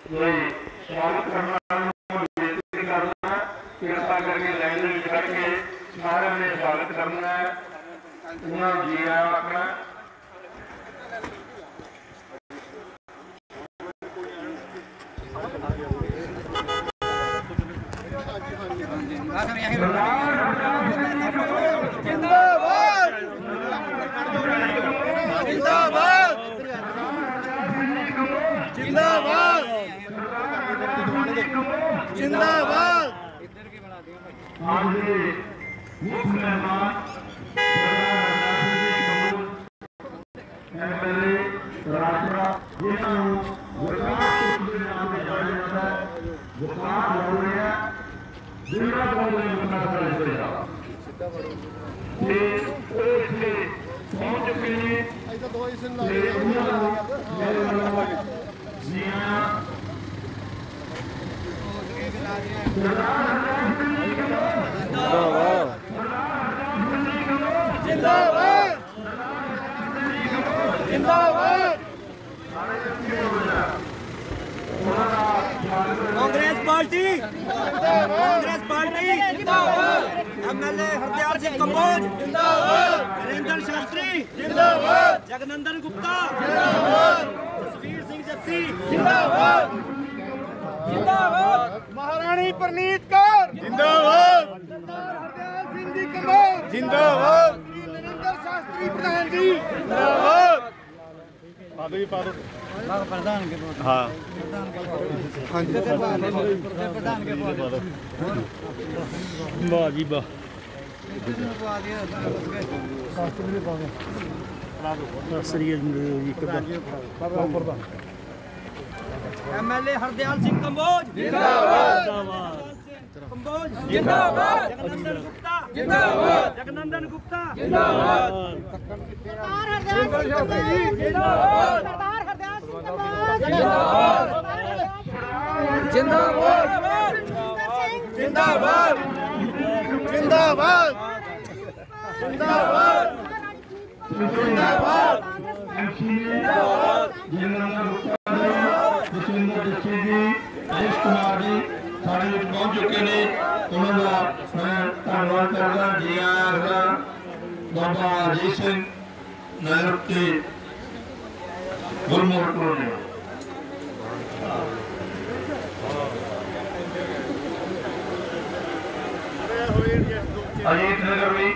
स्वागत करना बेनती करना कृपा करके लाइन में करके सारे ने स्वागत करना उन्होंने जी आया आखना जिंदाबाद आज मुख्य मेहमान एमएलए राजपुरा जिन्होंने विकास के नाम से जाना जाता है विकास हो रहा है जिला कांग्रेस विकास करेगा पहुंच चुके हैं जिंदाबाद जिंदाबाद कांग्रेस पार्टी एमएलए हरदयाल सिंह कंबोज नरेंद्र शास्त्री जगनंदन गुप्ता जसवीर सिंह जस्सी महारानी परनीत कौर जिंदाबाद हरदयाल सिंह जी कंबोज जिंदाबाद नरेंद्र शास्त्री प्रधान जी जिंदाबाद प्रधान के हाँ प्रधान के वाह जी वाह एमएलए हरदयाल सिंह कंबोज जगनंदन गुप्ता जगनंदन गुप्ता सरदार हरदयाल सिंह जिंदाबाद जिंदाबाद जिंदाबाद जिंदाबाद जिंदाबाद राजेश कुमार जी साढ़े पहुंच चुके हैं उन्होंने मैं धन्यवाद करता जी आया बाबा अजीत सिंह नगर के गुरमुख ने अजीत नगर में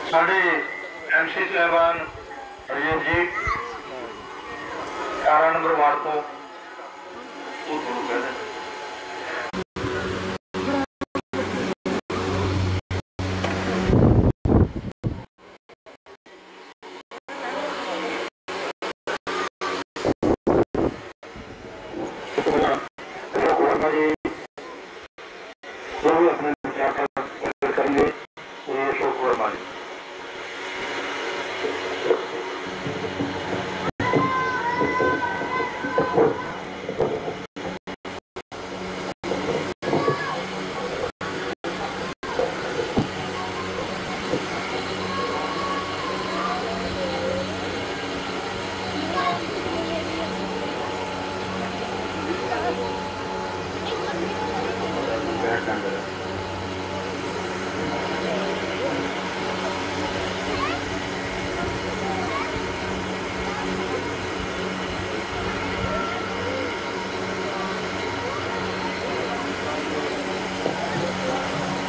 साढ़े एमसी साहबान राजीव जी 11 नंबर वार्ड को अपने करेंगे अशोक वर्मा जी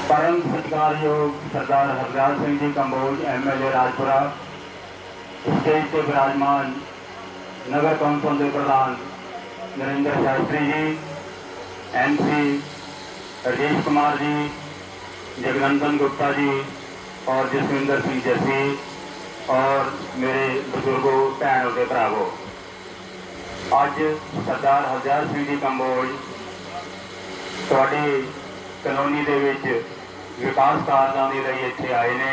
परम सत्कारयोग सरदार हरदयाल सिंह जी कंबोज एमएलए राजपुरा स्टेज से विराजमान नगर कौंसल के प्रधान नरेंद्र शास्त्री जी एमसी राजेश कुमार जी जगनंदन गुप्ता जी और जसविंदर सिंह जस्सी और मेरे बुजुर्गों भैनों के भरावों अज सरदार हरदयाल सिंह जी कंबोज ਤੁਹਾਡੀ ਕਲੋਨੀ ਦੇ ਵਿੱਚ ਵਿਕਾਸ ਕਾਰਜਾਂ ਦੇ ਲਈ ਇੱਥੇ ਆਏ ਨੇ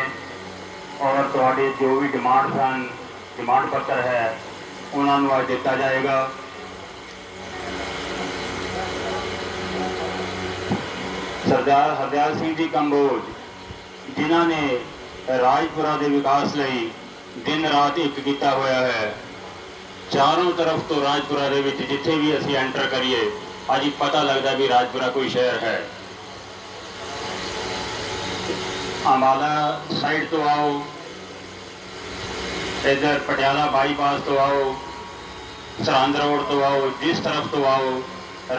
ਔਰ ਤੁਹਾਡੇ ਜੋ ਵੀ ਡਿਮਾਂਡ ਸਨ, ਡਿਮਾਂਡ ਪੱਤਰ ਹੈ, ਉਹਨਾਂ ਨੂੰ ਅੱਜ ਦਿੱਤਾ ਜਾਏਗਾ। ਸਰਦਾਰ ਹਰਦਿਆਲ ਸਿੰਘ ਜੀ ਕੰਬੋਜ, ਜਿਨ੍ਹਾਂ ਨੇ ਰਾਜਪੁਰਾ ਦੇ ਵਿਕਾਸ ਲਈ दिन रात एक किया होया है। चारों तरफ तो राजपुरा दे विच जिथे भी असी एंटर करिए अज पता लगता भी राजपुरा कोई शहर है। अंबाला साइड तो आओ, इधर पटियाला बाईपास तो आओ, सरहंद रोड तो आओ, जिस तरफ तो आओ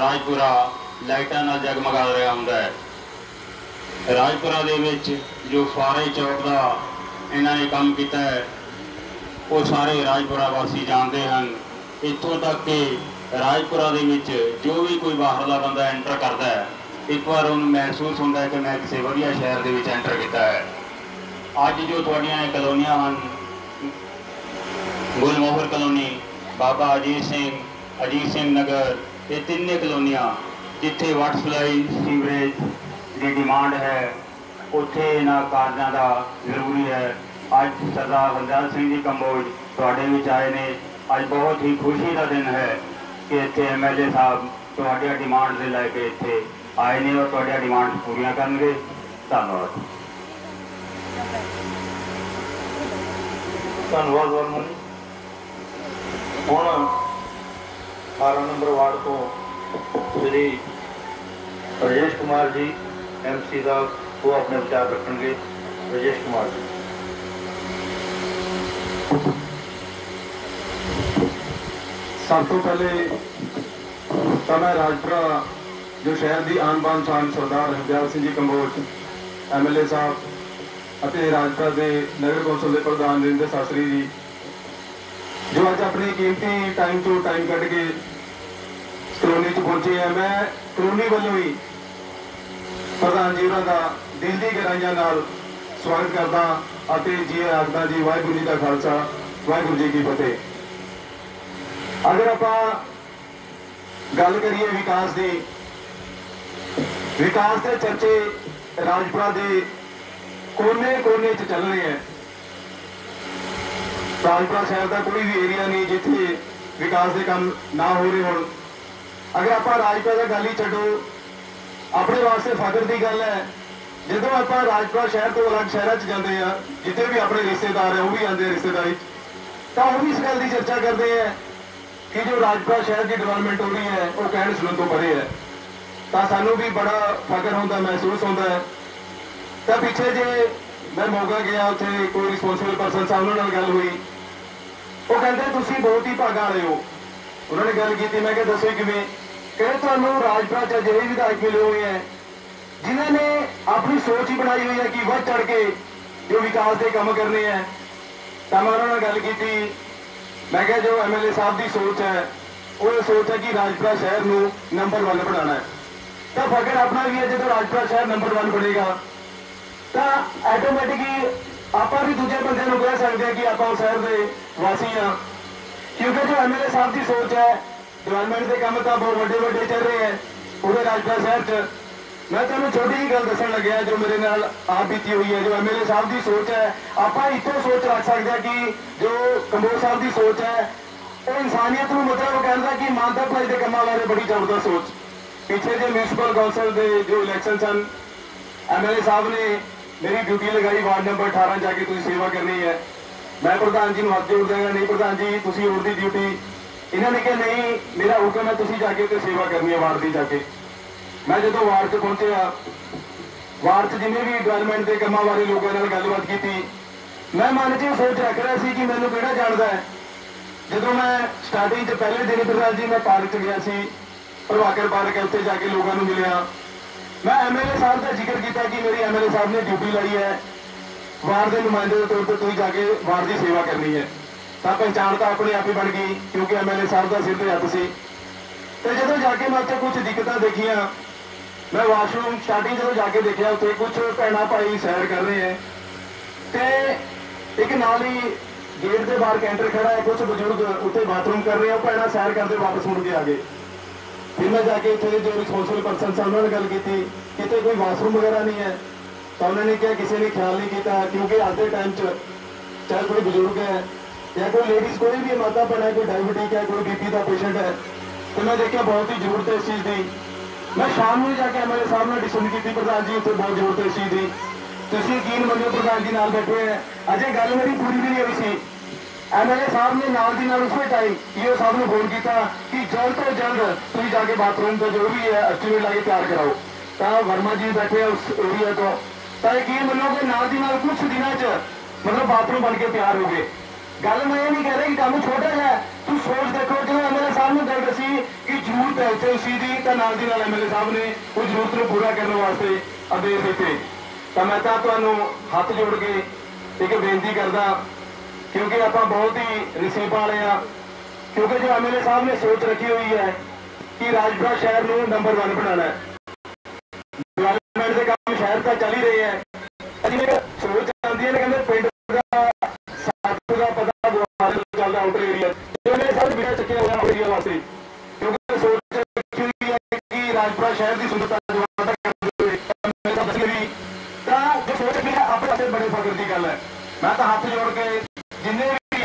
राजपुरा लाइटां नाल जगमगा रहा हुंदा है। राजपुरा दे विच जो फारे चौक का इन्होंने काम किया है वो सारे राजपुरा वासी जानते हैं। इतों तक कि राजपुरा दे विच जो भी कोई बाहरला बंदा एंटर करता है एक बार उन्हें महसूस होता है कि मैं किसी वधिया शहर के विच एंटर किया है। अज जो तुहाडियां कलोनियां हैं, गुलमोहर कलोनी, बाबा अजीत सिंह नगर, ये तिने कलोनियां जिथे वाटर सप्लाई सीवरेज की डिमांड है उत्थे इन्हां कारजां दा जरूरी है। अज सरदार हरदयाल सिंह जी कंबोज तुहाडे विच आए ने। अज बहुत ही खुशी का दिन है कि इत्थे MLA साहब तुहाडियां डिमांड दे लैके इत्थे आए ने और तुहाडियां डिमांड पूरियां करनगे। धन्नवाद। धन्नवाद वर्मन। हुण 18 नंबर वार्ड तो श्री राजेश कुमार जी MC साहब वो अपने विचार रखेंगे। राजेश कुमार जी। सब तो पहले तो मैं राजपुरा जो शहर की आन बान शान सरदार हरदयाल सिंह जी कंबोज MLA साहब और राजपुरा के नगर कौंसल के प्रधान नरेंद्र शास्त्री जी जो अज अपनी कीमती टाइम तो टाइम कट के कलोनी पहुंचे हैं। मैं कलोनी वालों ही प्रधान जी का दिल की गहराइयां नाल स्वागत करता और जी आखदा जी वाहिगुरू जी का खालसा वाहिगुरू जी की फतेह। अगर आप गल करिए विकास की, विकास के चर्चे राजपुरा के कोने कोने चल रहे हैं। राजपुरा शहर का कोई भी एरिया नहीं जिथे विकास के काम ना हो रहे हो। अगर आप राजपुरा का गल ही छड्डो, अपने वास्ते फख्र की गल है जो आप राजपुरा शहर तो अलग शहर जाते हैं जिथे भी अपने रिश्तेदार है वो भी आते रिश्तेदारी तो वो भी इस गल की चर्चा करते हैं कि जो राजपुरा शहर की डिवेलपमेंट हो रही है वो कहने सुनने तो परे है। तो सानू भी बड़ा फख्र होता महसूस होता है। तो पिछे जे मैं मौका गया उत्थे कोई रिस्पोंसिबल पर्सन साहब उन्होंने गल हुई, वो कहते तुसीं बहुत ही भागा वाले हो। उन्होंने गल की, मैं क्या दसो किवें, कहते तुहानूं राजपुरा च अजिहे विधायक मिले हुए हैं जिन्होंने अपनी सोच ही बनाई हुई है कि वध चढ़ के जो विकास के काम करने हैं। तो मैं उन्होंने गल की, मैं क्या जो MLA साहब की सोच है वो ये सोच है कि राजपुरा शहर को नंबर 1 बनाना है। तो फख्र अपना भी है जो राजपुरा शहर नंबर 1 बनेगा तो ऑटोमैटिकली आप भी दूजे बंदे को कह सकते हैं कि आप शहर के वासी हाँ, क्योंकि जो MLA साहब की सोच है डेवलपमेंट के काम तो बहुत बड़े बड़े चल रहे हैं पूरे राजपुरा शहर च। मैं तुम्हें छोटी जी गल दसन लग्या जो मेरे नाल आप बीती हुई है। जो MLA साहब की सोच है आप इतों सोच रख सकते हैं कि जो कंबोज साहब की सोच है वो इंसानियत को मतलब कहता कि मानता भलाई के कामों बारे बड़ी जबरदस्त सोच। पिछले जो म्यूनसिपल कौंसल के जो इलैक्शन सन MLA साहब ने मेरी ड्यूटी लगाई वार्ड नंबर 18 जाके तुम सेवा करनी है। मैं प्रधान जी हाथ जोड़ देंगे, नहीं प्रधान जी तुम और दी ड्यूटी। इन्होंने कहा नहीं मेरा हुक्म है तुम जाके तो सेवा करनी है वार्ड की जाके। मैं जो वार्ड से पहुंचे वार्ड से जिन्हें भी डिवेलपमेंट के कामों बारे लोगों ने गलबात की मैं मन च सोच रख रहा था कि मैनू किहड़ा जानता है। जो मैं स्टार्टिंग पहले दिन प्रधान जी मैं पार्क च गया सी, प्रभाकर पार्क है उत्थे जाके लोगों को मिलिया। मैं MLA साहब का जिक्र किया कि मेरी MLA साहब ने ड्यूटी लाई है वार्ड के नुमाइंदे के तौर पर तुम जाके वार्ड की सेवा करनी है। तो पहचान तो अपने आप ही बन गई क्योंकि MLA साहब का सिर पर हथ सी। तो जो जाके मैं उत्थे कुछ दिक्कतें देखिया, मैं वाशरूम स्टार्टिंग जो जाके देखा उत्थे कुछ भैन भाई सैर कर रहे हैं तो एक नाल ही गेट के बाहर कैंटर खड़ा है, कुछ बजुर्ग उत्थे बाथरूम कर रहे हैं, भैन सैर करते वापस मुड़ के आ गए। फिर मैं जाके इतने जो रिस्पोंसिबल पर्सन से उन्होंने गल की कितने कोई वाशरूम वगैरह नहीं है, तो उन्होंने क्या किसी ने ख्याल नहीं किया, क्योंकि आज के टाइम चाहे कोई बुजुर्ग है या कोई लेडीज कोई भी माता बना है, कोई डायबिटिक है, कोई बीपी का पेशेंट है, तो मैं देखा बहुत ही जरूरत है इस चीज़ की। मैं शाम में जाके एमएलए साहब ने डिसीजन की प्रधान जी उत्थे बहुत जरूरत है इस चीज़ की। तुम यकीन मनो प्रधान जी नाल बैठे हैं, अजे गल मेरी पूरी भी नहीं हुई सी, एमएलए साहब ने नाल दी नाल उस टाइम ईओ साहब ने फोन किया कि जल्द तो जल्द तुम जाके बाथरूम का जो भी है एस्टीमेट लाके तैयार कराओ। तो वर्मा जी बैठे हैं उस एरिया तो यकीन मनो कि नाल दी नाल कुछ दिनों च मतलब बाथरूम बन के तैयार हो गए। गल मैं ये नहीं कह रहा कि काम छोटा है, तुम सोच देखो जो एमएलए साहब ने गल दसी कि जरूरत है इतने उसी की, तो नाल दी नाल एमएलए साहब ने उस जरूरत को पूरा करने वास्ते आदेश दिते। तो मैं तो हाथ जोड़ के एक बेनती करदा, क्योंकि आप बहुत ही नसीब वाले हैं, क्योंकि जो एमएलए साहब ने सोच रखी हुई है कि राजपुरा शहर को नंबर 1 बनाना है। डेवलपमेंट के काम शहर तक चल ही रहे हैं, सोच आती है कहते पिंड का पता चलता आउटर एरिया सब बिना चक्के हुआ एरिया वास्ते, क्योंकि सोच रखी हुई है कि राजपुरा शहर की सुंदरता जो सोच रखी है अपने वास्ते बड़े फख्र की गल है। मैं तो हाथ जोड़ के जिन्हें भी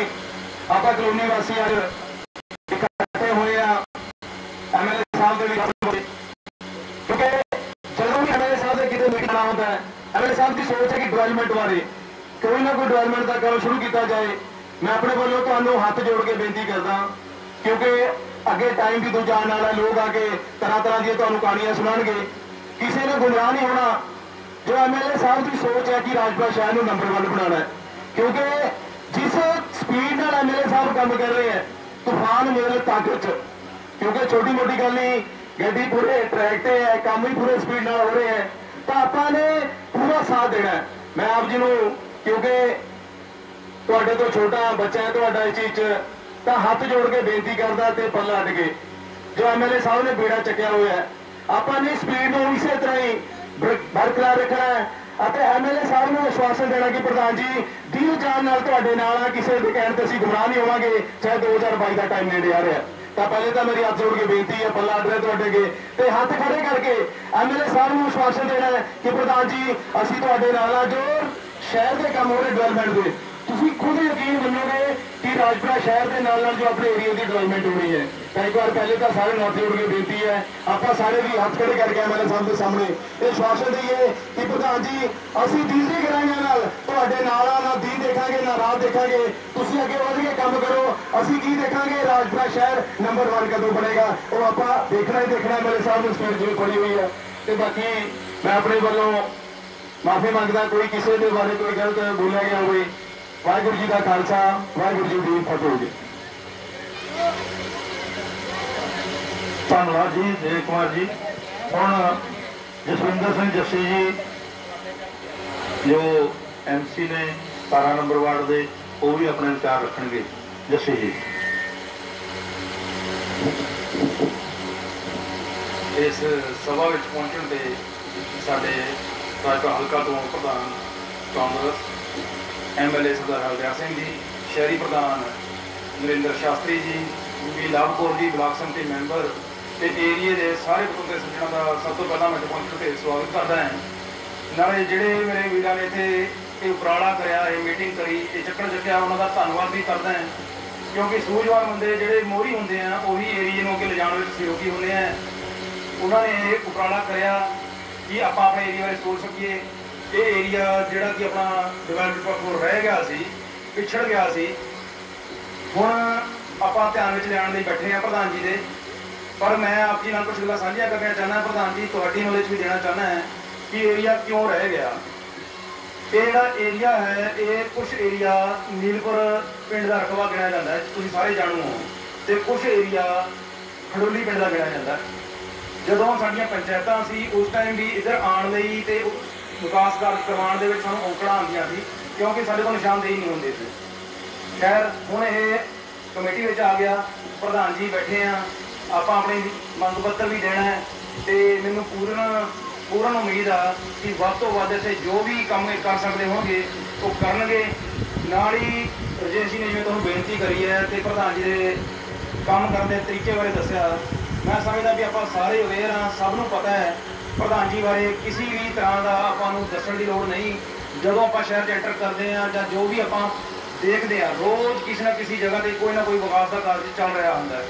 आप कलोनी वासी अज इकट्ठे हुए एमएलए साहब के, क्योंकि जो भी एमएलए साहब कि मीटिंग आना होता है, एमएलए साहब की सोच है कि डेवलपमेंट बारे कोई ना कोई डेवलपमेंट का काम शुरू किया जाए। मैं अपने वालों तो हाथ जोड़ के बेनती करदा, क्योंकि अगे टाइम भी दूजा आने वाला, लोग आके तरह तरह दी कहानियां सुनाएंगे, किसी ने गुमराह नहीं होना। जो एमएलए साहब की सोच है कि राजपुरा शहर को नंबर 1 बनाना है, क्योंकि जिस स्पीड नाल एमएलए साहब काम कर रहे हैं तूफान मेरे ताकत, क्योंकि छोटी मोटी गल नहीं, गड्डी पूरे ट्रैक पे है, काम भी पूरे स्पीड नाल हो रहे हैं, तो आपने पूरा साथ देना है। मैं आप जी को, क्योंकि तुहाडे तो छोटा बच्चा है तुहाडा इस चीज तो हाथ जोड़ के बेनती करदा ते पल्ला अट के जो एमएलए साहब ने बेड़ा चक्या हुआ है, आपने स्पीड को इसी तरह ही बरकरार रखना है। एमएलए साहब ने विश्वासन देना कि प्रधान जी दिल जान नाल तुहाडे नाल किसी के कहने से असीं गुमराह नहीं होवांगे, चाहे 2022 का टाइम नेड़े आ रहा है। तो पहले तो मेरी हाथ जोड़ के बेनती है, पल्ला अट रहा तुहाडे अगे ते हाथ खड़े करके एमएलए साहब को विश्वासन देना है कि प्रधान जी असीं तुहाडे नाल आ, जो शहर के काम हो रहे डेवलपमेंट के तुम खुद यकीन मनोगे कि राजपुरा शहर के नाल जो अपने एरिया की डेवलपमेंट हो रही है। एक बार पहले तो सारे हाथ जोड़ के बेनती है, आप सारे भी हाथ खड़े करके एमएलए साहब के सामने ये श्वासन दईए कि प्रधान जी असीं तीसरी गहराइयां तुहाडे नाल ना दी देखांगे ना राह देखांगे, तुसीं अगे वध के काम करो, असीं की देखांगे राजपुरा शहर नंबर 1 कदों बनेगा, वो आप देखना ही देखना। एमएलए साहब ने स्पीड जो पड़ी हुई है। तो बाकी मैं अपने वालों माफी मंगदा, कोई किसी के बारे कोई गलत बोलिया गया हो। वाहिगुरू जी का खालसा, वाहिगुरू जी की फतेह जी। धन्यवाद जी देव कुमार जी। हुण जसविंदर सिंह जस्सी जी जो एमसी ने 17 नंबर वार्ड के, वो भी अपने विचार रखेंगे। जस्सी जी इस सभा में पहुंचने से साडे राजपुरा हल्का तो प्रधान कांग्रेस एमएलए सरदार हरदयाल सिंह जी, शहरी प्रधान नरेंद्र शास्त्री जी, बीबी लव कौर जी, ब्लॉक समिति मैंबर ते एरिए के सारे बतौर सज्जनों का सब तो पहला मैं पहुंचने से स्वागत करता है। नाले जिहड़े मेरे वीरां ने इत्थे उपराला कराया, मीटिंग करी, ये चक्कर चक्या, उन्होंने धन्यवाद भी करता है, क्योंकि सूझवान बंदे जिहड़े मोहरी होंदे हैं वही एरिए को अगे ले जाने में सहयोगी होंदे हैं। उन्होंने उपराला कराया कि आप अपने एरिया बारे सोच सकीए। ये एरिया जिहड़ा कि अपना डेवलपमेंट पक्षों रह गया सी, पिछड़ गया सी, हुण आपां ध्यान में लियाण लई बैठे हैं प्रधान जी दे। पर मैं आप जी नाल कुछ गल्लां साझियां करना चाहना प्रधान जी, तुहाडी नॉलेज भी देना चाहना है कि एरिया क्यों रह गया। ये जिहड़ा एरिया है, ये कुछ एरिया नीलपुर पिंड का रकबा गिणिया जाता है, तुसीं सारे जाणू हो, ते कुछ एरिया खड़ोली पिंड का गिणिया जाता है। जदों साडीआं पंचायतां सी उस टाइम भी इधर आउण लई ते विकास कार्य करवाउण दे विच सानूं औकड़ां आउंदियां सी, क्योंकि साडे कोल निशानदेही नहीं होंदी सी। खैर हुण ये कमेटी विच आ गया, प्रधान जी बैठे हैं, आपां अपनी मंग पत्र भी देना है, तो मैनूं पूर्ण उम्मीद आ कि वध तो वध इत्थे जो भी काम कर सकते होंगे वो करनगे। नाल ही रजेश जी ने जिवें तुहानूं बेनती करी है तो प्रधान जी के काम करने के तरीके बारे दस्सिया, मैं समझदा भी ਆਪਾਂ ਸਾਰੇ ਅਵੇਅਰ ਹਾਂ, ਸਭ ਨੂੰ ਪਤਾ ਹੈ ਪ੍ਰਧਾਨ ਜੀ ਬਾਰੇ ਕਿਸੇ ਵੀ ਤਰ੍ਹਾਂ ਦਾ ਆਪਾਂ ਨੂੰ ਦੱਸਣ ਦੀ ਲੋੜ ਨਹੀਂ। ਜਦੋਂ ਆਪਾਂ ਸ਼ਹਿਰ 'ਚ ਐਂਟਰ ਕਰਦੇ ਹਾਂ ਜਾਂ ਜੋ ਵੀ ਆਪਾਂ ਦੇਖਦੇ ਹਾਂ, ਰੋਜ਼ ਕਿਸੇ ਨਾ ਕਿਸੇ ਜਗ੍ਹਾ ਤੇ ਕੋਈ ਨਾ ਕੋਈ ਵਿਕਾਸ ਦਾ ਕਾਰਜ ਚੱਲ ਰਿਹਾ ਹੁੰਦਾ ਹੈ।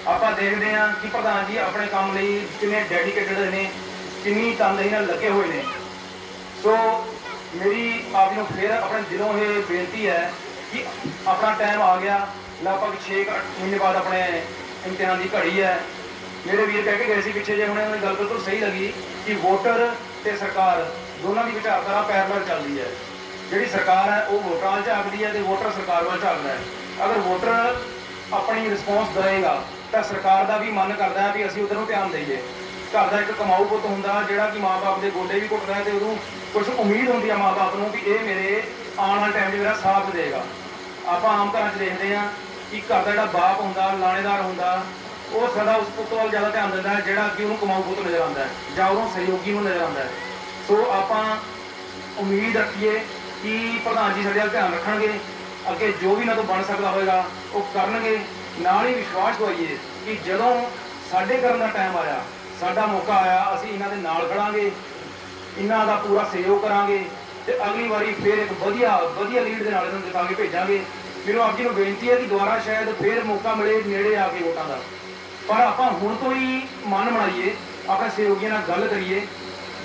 ਆਪਾਂ ਦੇਖਦੇ ਹਾਂ ਕਿ ਪ੍ਰਧਾਨ ਜੀ ਆਪਣੇ ਕੰਮ ਲਈ ਕਿੰਨੇ ਡੈਡੀਕੇਟਡ ਨੇ, ਕਿੰਨੀ ਤਨਦੇਹੀ ਨਾਲ ਲੱਗੇ ਹੋਏ ਨੇ। ਸੋ ਮੇਰੀ ਆਪ ਨੂੰ ਫਿਰ ਆਪਣੇ ਦਿਲੋਂ ਇਹ ਬੇਨਤੀ ਹੈ ਕਿ ਆਪਣਾ ਟਾਈਮ ਆ ਗਿਆ, ਲਗਭਗ 6-8 ਮਹੀਨੇ ਬਾਅਦ ਆਪਣੇ ਇਮਤਿਹਾਨ ਦੀ ਘੜੀ ਹੈ। ਮੇਰੇ ਵੀਰ ਕਹਿ ਕੇ ਗਏ ਸੀ ਪਿੱਛੇ ਜੇ, ਹੁਣ ਉਹਨਾਂ ਦੀ ਗੱਲ ਬਿਲਕੁਲ ਸਹੀ ਲੱਗੀ ਕਿ ਵੋਟਰ ਤੇ ਸਰਕਾਰ ਦੋਨਾਂ ਦੀ ਵਿਚਾਰਧਾਰਾ ਪੈਰਲਲ ਚੱਲਦੀ ਹੈ। ਜਿਹੜੀ ਸਰਕਾਰ ਹੈ ਉਹ ਵੋਟਰਾਂ ਵੱਲ ਝਾਕਦੀ ਹੈ ਤੇ ਵੋਟਰ ਸਰਕਾਰ ਵੱਲ ਝਾਕਦਾ ਹੈ। ਅਗਰ ਵੋਟਰ ਆਪਣੀ ਰਿਸਪੌਂਸ ਦੇਵੇਗਾ ਤਾਂ ਸਰਕਾਰ ਦਾ ਵੀ ਮਨ ਕਰਦਾ ਹੈ ਵੀ ਅਸੀਂ ਉੱਧਰ ਨੂੰ ਧਿਆਨ ਦੇਈਏ। ਘਰ ਦਾ ਇੱਕ ਕਮਾਊ ਪੁੱਤ ਹੁੰਦਾ ਜਿਹੜਾ ਕਿ ਮਾਂ-ਬਾਪ ਦੇ ਗੋਡੇ ਵੀ ਘੁੱਟਦਾ ਹੈ ਤੇ ਉਹਨੂੰ ਕੁਝ ਉਮੀਦ ਹੁੰਦੀ ਹੈ ਮਾਂ-ਬਾਪ ਨੂੰ ਵੀ ਇਹ ਮੇਰੇ ਆਉਣ ਵਾਲੇ ਟਾਈਮ 'ਚ ਮੇਰਾ ਸਾਥ ਦੇਵੇਗਾ। ਆਪਾਂ ਆਮ ਘਰਾਂ 'ਚ ਦੇਖਦੇ ਹਾਂ ਕਿ ਘਰ ਦਾ ਜਿਹੜਾ ਬਾਪ ਹੁੰਦਾ, ਲਾਣੇਦਾਰ ਹੁੰਦਾ, ਉਹ ਸਦਾ ਉਸ ਪੁੱਤ ਵੱਲ ਜ਼ਿਆਦਾ ਧਿਆਨ ਦਿੰਦਾ ਹੈ ਜਿਹੜਾ ਕਿ ਉਹਨੂੰ ਕਮਾਊ ਪੁੱਤ ਨਜ਼ਰ ਆਉਂਦਾ ਹੈ ਜਾਂ ਉਹਨੂੰ ਸਹਿਯੋਗੀ ਨੂੰ ਨਜ਼ਰ ਆਉਂਦਾ ਹੈ। ਸੋ ਆਪਾਂ ਉਮੀਦ ਰੱਖੀਏ ਕਿ ਪ੍ਰਧਾਨ ਜੀ ਸਾਡੇ ਵੱਲ ਧਿਆਨ ਰੱਖਣਗੇ, ਅੱਗੇ ਜੋ ਵੀ ਇਹਨਾਂ ਤੋਂ ਬਣ ਸਕਦਾ ਹੋਏਗਾ ਉਹ ਕਰਨਗੇ। ਨਾਲ ਹੀ ਵਿਸ਼ਵਾਸ ਦਵਾਈਏ ਕਿ ਜਦੋਂ ਸਾਡੇ ਕਰਨ ਦਾ ਟਾਈਮ ਆਇਆ, ਸਾਡਾ ਮੌਕਾ ਆਇਆ, ਅਸੀਂ ਇਹਨਾਂ ਦੇ ਨਾਲ ਖੜਾਂਗੇ, ਇਹਨਾਂ ਦਾ ਪੂਰਾ ਸਹਿਯੋਗ ਕਰਾਂਗੇ ਤੇ ਅਗਲੀ ਵਾਰੀ ਫਿਰ ਇੱਕ ਵਧੀਆ ਲੀਡ ਦੇ ਨਾਲ ਇਹਨਾਂ ਨੂੰ ਜਿਤਾ ਕੇ ਭੇਜਾਂਗੇ। ਮੈਨੂੰ ਆਪ ਜੀ ਨੂੰ ਬੇਨਤੀ ਹੈ ਕਿ ਦੁਬਾਰਾ ਸ਼ਾਇਦ ਫਿਰ ਮੌਕਾ ਮਿਲੇ ਨੇੜੇ ਆ ਕੇ ਵੋਟਾਂ ਦਾ, ਪਰ ਆਪਾਂ ਹੁਣ ਤੋਂ ਹੀ ਮਨ ਬਣਾਈਏ, ਆਪਣੇ ਸਹਿਯੋਗੀਆਂ ਨਾਲ ਗੱਲ ਕਰੀਏ।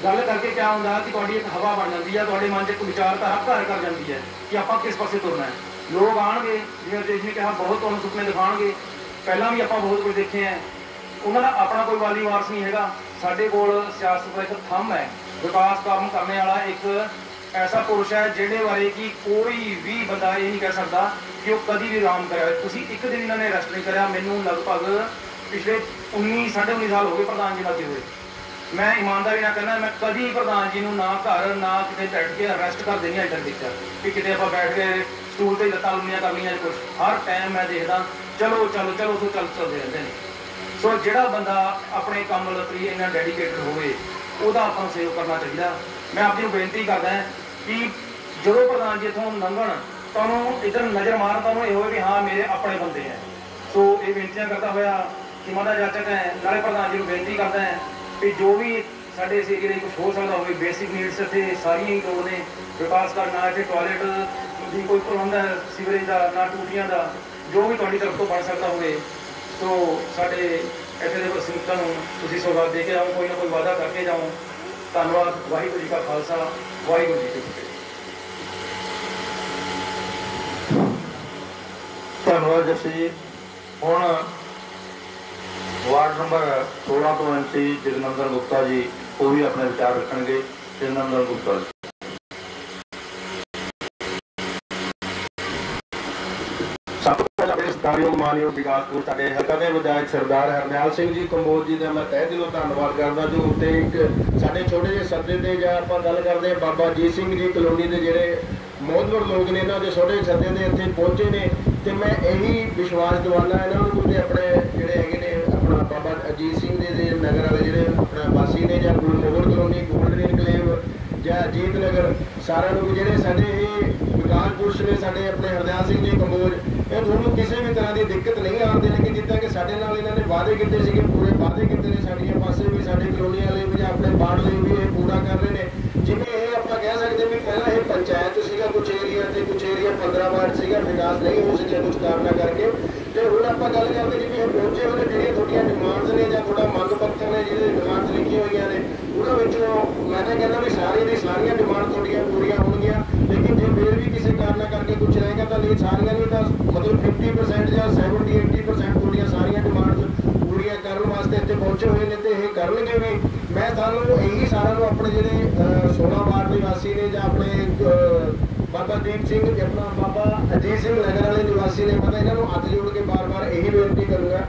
ਗੱਲ ਕਰਕੇ ਕਿਆ ਹੁੰਦਾ ਕਿ ਤੁਹਾਡੀ ਇੱਕ ਹਵਾ ਬਣ ਜਾਂਦੀ ਹੈ, ਤੁਹਾਡੇ ਮਨ 'ਚ ਇੱਕ ਵਿਚਾਰਧਾਰਾ ਘਰ ਕਰ ਜਾਂਦੀ ਹੈ ਕਿ ਆਪਾਂ ਕਿਸ ਪਾਸੇ ਤੁਰਨਾ ਹੈ। ਲੋਕ ਆਉਣਗੇ, ਜਿਵੇਂ ਰਜੇਸ਼ ਨੇ ਕਿਹਾ, ਬਹੁਤ ਤੁਹਾਨੂੰ ਸੁਪਨੇ ਦਿਖਾਉਣਗੇ। ਪਹਿਲਾਂ ਵੀ ਆਪਾਂ ਬਹੁਤ ਕੁਝ ਦੇਖੇ ਹੈ। ਉਹਨਾਂ ਦਾ ਆਪਣਾ ਕੋਈ ਵਾਲੀ ਵਾਰਸ ਨਹੀਂ ਹੈਗਾ। ਸਾਡੇ ਕੋਲ ਸਿਆਸਤ ਦਾ ਇੱਕ ਥੰਮ ਹੈ, ਵਿਕਾਸ ਕੰਮ ਕਰਨ ਵਾਲਾ ਇੱਕ ਐਸਾ ਪੁਰਸ਼ ਹੈ ਜਿਹਦੇ ਬਾਰੇ ਕਿ ਕੋਈ ਵੀ ਬੰਦਾ ਇਹ ਨਹੀਂ ਕਹਿ ਸਕਦਾ ਕਿ ਉਹ ਕਦੀ ਵੀ ਆਰਾਮ ਕਰਿਆ। ਤੁਸੀਂ ਇੱਕ ਦਿਨ ਇਹਨਾਂ ਨੇ ਰੈਸਟ ਨਹੀਂ ਕਰਿਆ। ਮੈਨੂੰ ਲਗਭਗ ਪਿਛਲੇ 19-19.5 ਸਾਲ ਹੋ ਗਏ ਪ੍ਰਧਾਨ ਜੀ ਲੱਗੇ ਹੋਏ। ਮੈਂ ਇਮਾਨਦਾਰੀ ਨਾਲ ਕਹਿੰਦਾ, ਮੈਂ ਕਦੀ ਪ੍ਰਧਾਨ ਜੀ ਨੂੰ ਨਾ ਘਰ ਨਾ ਕਿਤੇ ਬੈਠ ਕੇ ਅਰੈਸਟ ਕਰ ਦੇਣੀ ਇੰਟਰ ਦੇਖਿਆ ਕਿ ਕਿਤੇ ਆਪਾਂ ਬੈਠ ਕੇ ਸਟੂਲ ਤੇ ਲੱਤਾਂ ਲੁੰਨੀਆਂ ਕਰ ਲਈਆਂ ਜਾਂ ਕੁਛ। ਹਰ ਟਾਈਮ ਮੈਂ ਦੇਖਦਾ ਚਲੋ ਚੱਲਦੇ ਰਹਿੰਦੇ ਨੇ। ਸੋ ਜਿਹੜਾ ਬੰਦਾ ਆਪਣੇ ਕੰਮ ਲਈ ਇੰਨਾ ਡੈਡੀਕੇਟਡ ਹੋਵੇ ਉਹਦਾ ਆਪਾਂ ਨੂੰ ਸੇਵ ਕਰਨਾ ਚਾਹੀਦਾ। ਮੈਂ ਆਪ ਜੀ ਨੂੰ ਬੇਨਤੀ ਕਰਦਾ ਕਿ ਜਦੋਂ ਪ੍ਰਧਾਨ ਜੀ ਇੱਥੋਂ ਲੰਘਣ, ਤੁਹਾਨੂੰ ਇੱਧਰ ਨਜ਼ਰ ਮਾਰਨ, ਤੁਹਾਨੂੰ ਇਹ ਹੋਵੇ ਵੀ ਹਾਂ ਮੇਰੇ ਆਪਣੇ ਬੰਦੇ ਹੈ। ਸੋ ਇਹ ਬੇਨਤੀਆਂ ਕਰਦਾ ਹੋਇਆ ਕਿ ਮਾਦਾ ਜਾਚਕ ਹੈ, ਨਾਲੇ ਪ੍ਰਧਾਨ ਜੀ ਨੂੰ ਬੇਨਤੀ ਕਰਦਾ ਹੈ ਕਿ ਜੋ ਵੀ ਸਾਡੇ ਇਸ ਏਰੀਏ ਲਈ ਕੁਛ ਹੋ ਸਕਦਾ ਹੋਵੇ, ਬੇਸਿਕ ਨੀਡਸ ਇੱਥੇ ਸਾਰੀਆਂ ਹੀ ਲੋੜ ਨੇ। ਵਿਕਾਸ ਕਰਨਾ, ਇੱਥੇ ਟਾਇਲਟ ਦੀ ਕੋਈ ਪ੍ਰਬੰਧ ਹੈ, ਸੀਵਰੇਜ ਦਾ, ਨਾ ਟੂਟੀਆਂ ਦਾ, ਜੋ ਵੀ ਤੁਹਾਡੀ ਤਰਫ ਤੋਂ ਬਣ ਸਕਦਾ ਹੋਵੇ। ਸੋ ਸਾਡੇ ਇੱਥੇ ਦੇ ਵਸਨੀਕਾਂ ਨੂੰ ਤੁਸੀਂ ਸੌਗਾਤ ਦੇ ਕੇ ਆਓ, ਕੋਈ ਨਾ ਕੋਈ ਵਾਅਦਾ ਕਰਕੇ ਜਾਓ। ਧੰਨਵਾਦ। ਵਾਹਿਗੁਰੂ ਜੀ ਕਾ ਖਾਲਸਾ, ਵਾਹਿਗੁਰੂ ਜੀ ਕੀ ਫਤਿਹ। ਧੰਨਵਾਦ ਜੱਸੀ ਜੀ। ਹੁਣ ਵਾਰਡ ਨੰਬਰ 16 ਤੋਂ MC ਜਗਨੰਦਨ ਗੁਪਤਾ ਜੀ ਉਹ ਵੀ ਆਪਣੇ ਵਿਚਾਰ ਰੱਖਣਗੇ। ਜਗਨੰਦਨ ਗੁਪਤਾ ਜੀ। ਸਭ ਤੋਂ ਪਹਿਲਾਂ ਸਤਿਕਾਰਯੋਗ ਮਾਨਯੋਗ ਵਿਕਾਸਪੁਰ ਸਾਡੇ ਹਲਕਾ ਦੇ ਵਿਧਾਇਕ ਸਰਦਾਰ ਹਰਨੈਲ ਸਿੰਘ ਜੀ ਕੰਬੋਜ ਜੀ ਦਾ ਮੈਂ ਤਹਿ ਦਿਲੋਂ ਧੰਨਵਾਦ ਕਰਦਾ, ਜੋ ਉੱਤੇ ਇੱਕ ਸਾਡੇ ਛੋਟੇ ਜਿਹੇ ਸੱਦੇ ਤੇ ਜਾਂ ਆਪਾਂ ਗੱਲ ਕਰਦੇ ਹਾਂ ਬਾਬਾ ਅਜੀਤ ਸਿੰਘ ਜੀ ਕਲੋਨੀ ਦੇ ਜਿਹੜੇ ਮੋਹਤਵਰ ਲੋਕ ਨੇ, ਇਹਨਾਂ ਦੇ ਛੋਟੇ ਸੱਦੇ ਦੇ ਇੱਥੇ ਪਹੁੰਚੇ ਨੇ। ਤੇ ਮੈਂ ਇਹੀ ਵਿਸ਼ਵਾਸ ਦਿਵਾਨਾ ਇਹਨਾਂ ਨੂੰ ਕਿ ਆਪਣੇ ਜਿਹੜੇ ਹੈਗੇ ਨੇ ਆਪਣਾ ਬਾਬਾ ਅਜੀਤ ਸਿੰਘ ਦੇ ਨਗਰ ਵਾਲੇ ਜਿਹੜੇ ਆਪਣਾ ਵਾਸੀ ਨੇ, ਜਾਂ ਗੁਰਮੋਹਰ ਕਲੋਨੀ, ਗੋਲਡਨ ਇਨਕਲੇਵ ਜਾਂ ਅਜੀਤ ਨਗਰ, ਸਾਰਿਆਂ ਨੂੰ ਜਿਹੜੇ ਸਾਡੇ ਇਹ ਵਿਕਾਸ ਪੁਰਸ਼ ਨੇ, ਸਾਡੇ ਆਪਣੇ ਹਰਦਿਆਲ ਸਿੰਘ ਜੀ ਕੰਬੋਜ, ਇਹ ਤੁਹਾਨੂੰ ਕਿਸੇ ਵੀ ਤਰ੍ਹਾਂ ਦੀ ਦਿੱਕਤ ਨਹੀਂ ਆਉਣ ਦੇਣਗੇ। ਜਿੱਦਾਂ ਕਿ ਸਾਡੇ ਨਾਲ ਇਹਨਾਂ ਨੇ ਵਾਅਦੇ ਕੀਤੇ ਸੀਗੇ, ਪੂਰੇ ਵਾਅਦੇ ਕੀਤੇ ਨੇ। ਸਾਡੀਆਂ ਪਾਸੇ ਵੀ, ਸਾਡੇ ਕਲੋਨੀ ਵਾਲੇ ਵੀ ਜਾਂ ਆਪਣੇ ਵਾਰਡ ਲਈ ਵੀ ਇਹ ਪੂਰਾ ਕਰ ਰਹੇ ਨੇ। ਜਿਵੇਂ ਇਹ ਆਪਾਂ ਕਹਿ ਸਕਦੇ ਵੀ ਪਹਿਲਾਂ ਇਹ ਪੰਚਾਇਤ ਸੀਗਾ ਕੁਛ ਏਰੀਆ ਤੇ, ਕੁਛ ਏਰੀਆ 15 ਵਾਰਡ ਸੀਗਾ, ਵਿਕਾਸ ਨਹੀਂ ਹੋ ਸਕਿਆ ਕੁਛ ਕਾਰਨਾਂ ਕਰਕੇ। ਤੇ ਹੁਣ ਆਪਾਂ ਗੱਲ ਕਰਦੇ ਜਿਵੇਂ ਇਹ ਪਹੁੰਚੇ ਹੋਏ ਨੇ, ਜਿਹੜੀਆਂ ਤੁਹਾਡੀਆਂ ਡਿਮਾਂਡਸ ਨੇ ਜਾਂ ਤੁਹਾਡਾ ਮੰਗ ਪੱਤਰ ਨੇ ਜਿਹਦੇ ਡਿਮਾਂਡਸ ਲਿਖੀਆਂ ਹੋਈਆਂ ਨੇ, ਉਹਨਾਂ ਵਿੱਚੋਂ ਮੈਂ ਤਾਂ ਕਹਿੰਦਾ ਵੀ ਸਾਰੀਆਂ ਦੀ ਸਾਰੀਆਂ ਡਿਮਾਂਡ ਤੁਹਾਡੀਆਂ ਪੂਰੀਆਂ ਹੋਣਗੀਆਂ। ਲੇਕਿਨ ਜੇ ਫਿਰ ਵੀ ਕਿਸੇ ਕਾਰਨ ਕਰਕੇ ਕੁਛ ਰਹੇਗਾ ਤਾਂ ਨਹੀਂ, ਸਾਰੀਆਂ ਨਹੀਂ ਤਾਂ ਮਤਲਬ 50% ਜਾਂ 70-80% ਤੁਹਾਡੀਆਂ ਸਾਰੀਆਂ ਡਿਮਾਂਡਸ ਪੂਰੀਆਂ ਕਰਨ ਵਾਸਤੇ ਇੱਥੇ ਪਹੁੰਚੇ ਹੋਏ ਨੇ ਤੇ ਇਹ ਕਰਨਗੇ ਵੀ। ਮੈਂ ਤੁਹਾਨੂੰ ਇਹੀ ਸਾਰਿਆਂ ਨੂੰ ਆਪਣੇ ਜਿਹੜੇ 16 ਵਾਰਡ ਨਿਵਾਸੀ ਨੇ ਜਾਂ ਆਪਣੇ ਬਾਬਾ ਦੀਪ ਸਿੰਘ, ਆਪਣਾ ਬਾਬਾ ਅਜੀਤ ਸਿੰਘ ਨਗਰ ਵਾਲੇ ਨਿਵਾਸੀ ਨੇ, ਮੈਂ ਤਾਂ ਇਹਨਾਂ ਨੂੰ ਹੱਥ ਜੋੜ ਕੇ ਬਾਰ-ਬਾਰ ਇਹੀ ਬੇਨਤੀ ਕਰੂੰਗਾ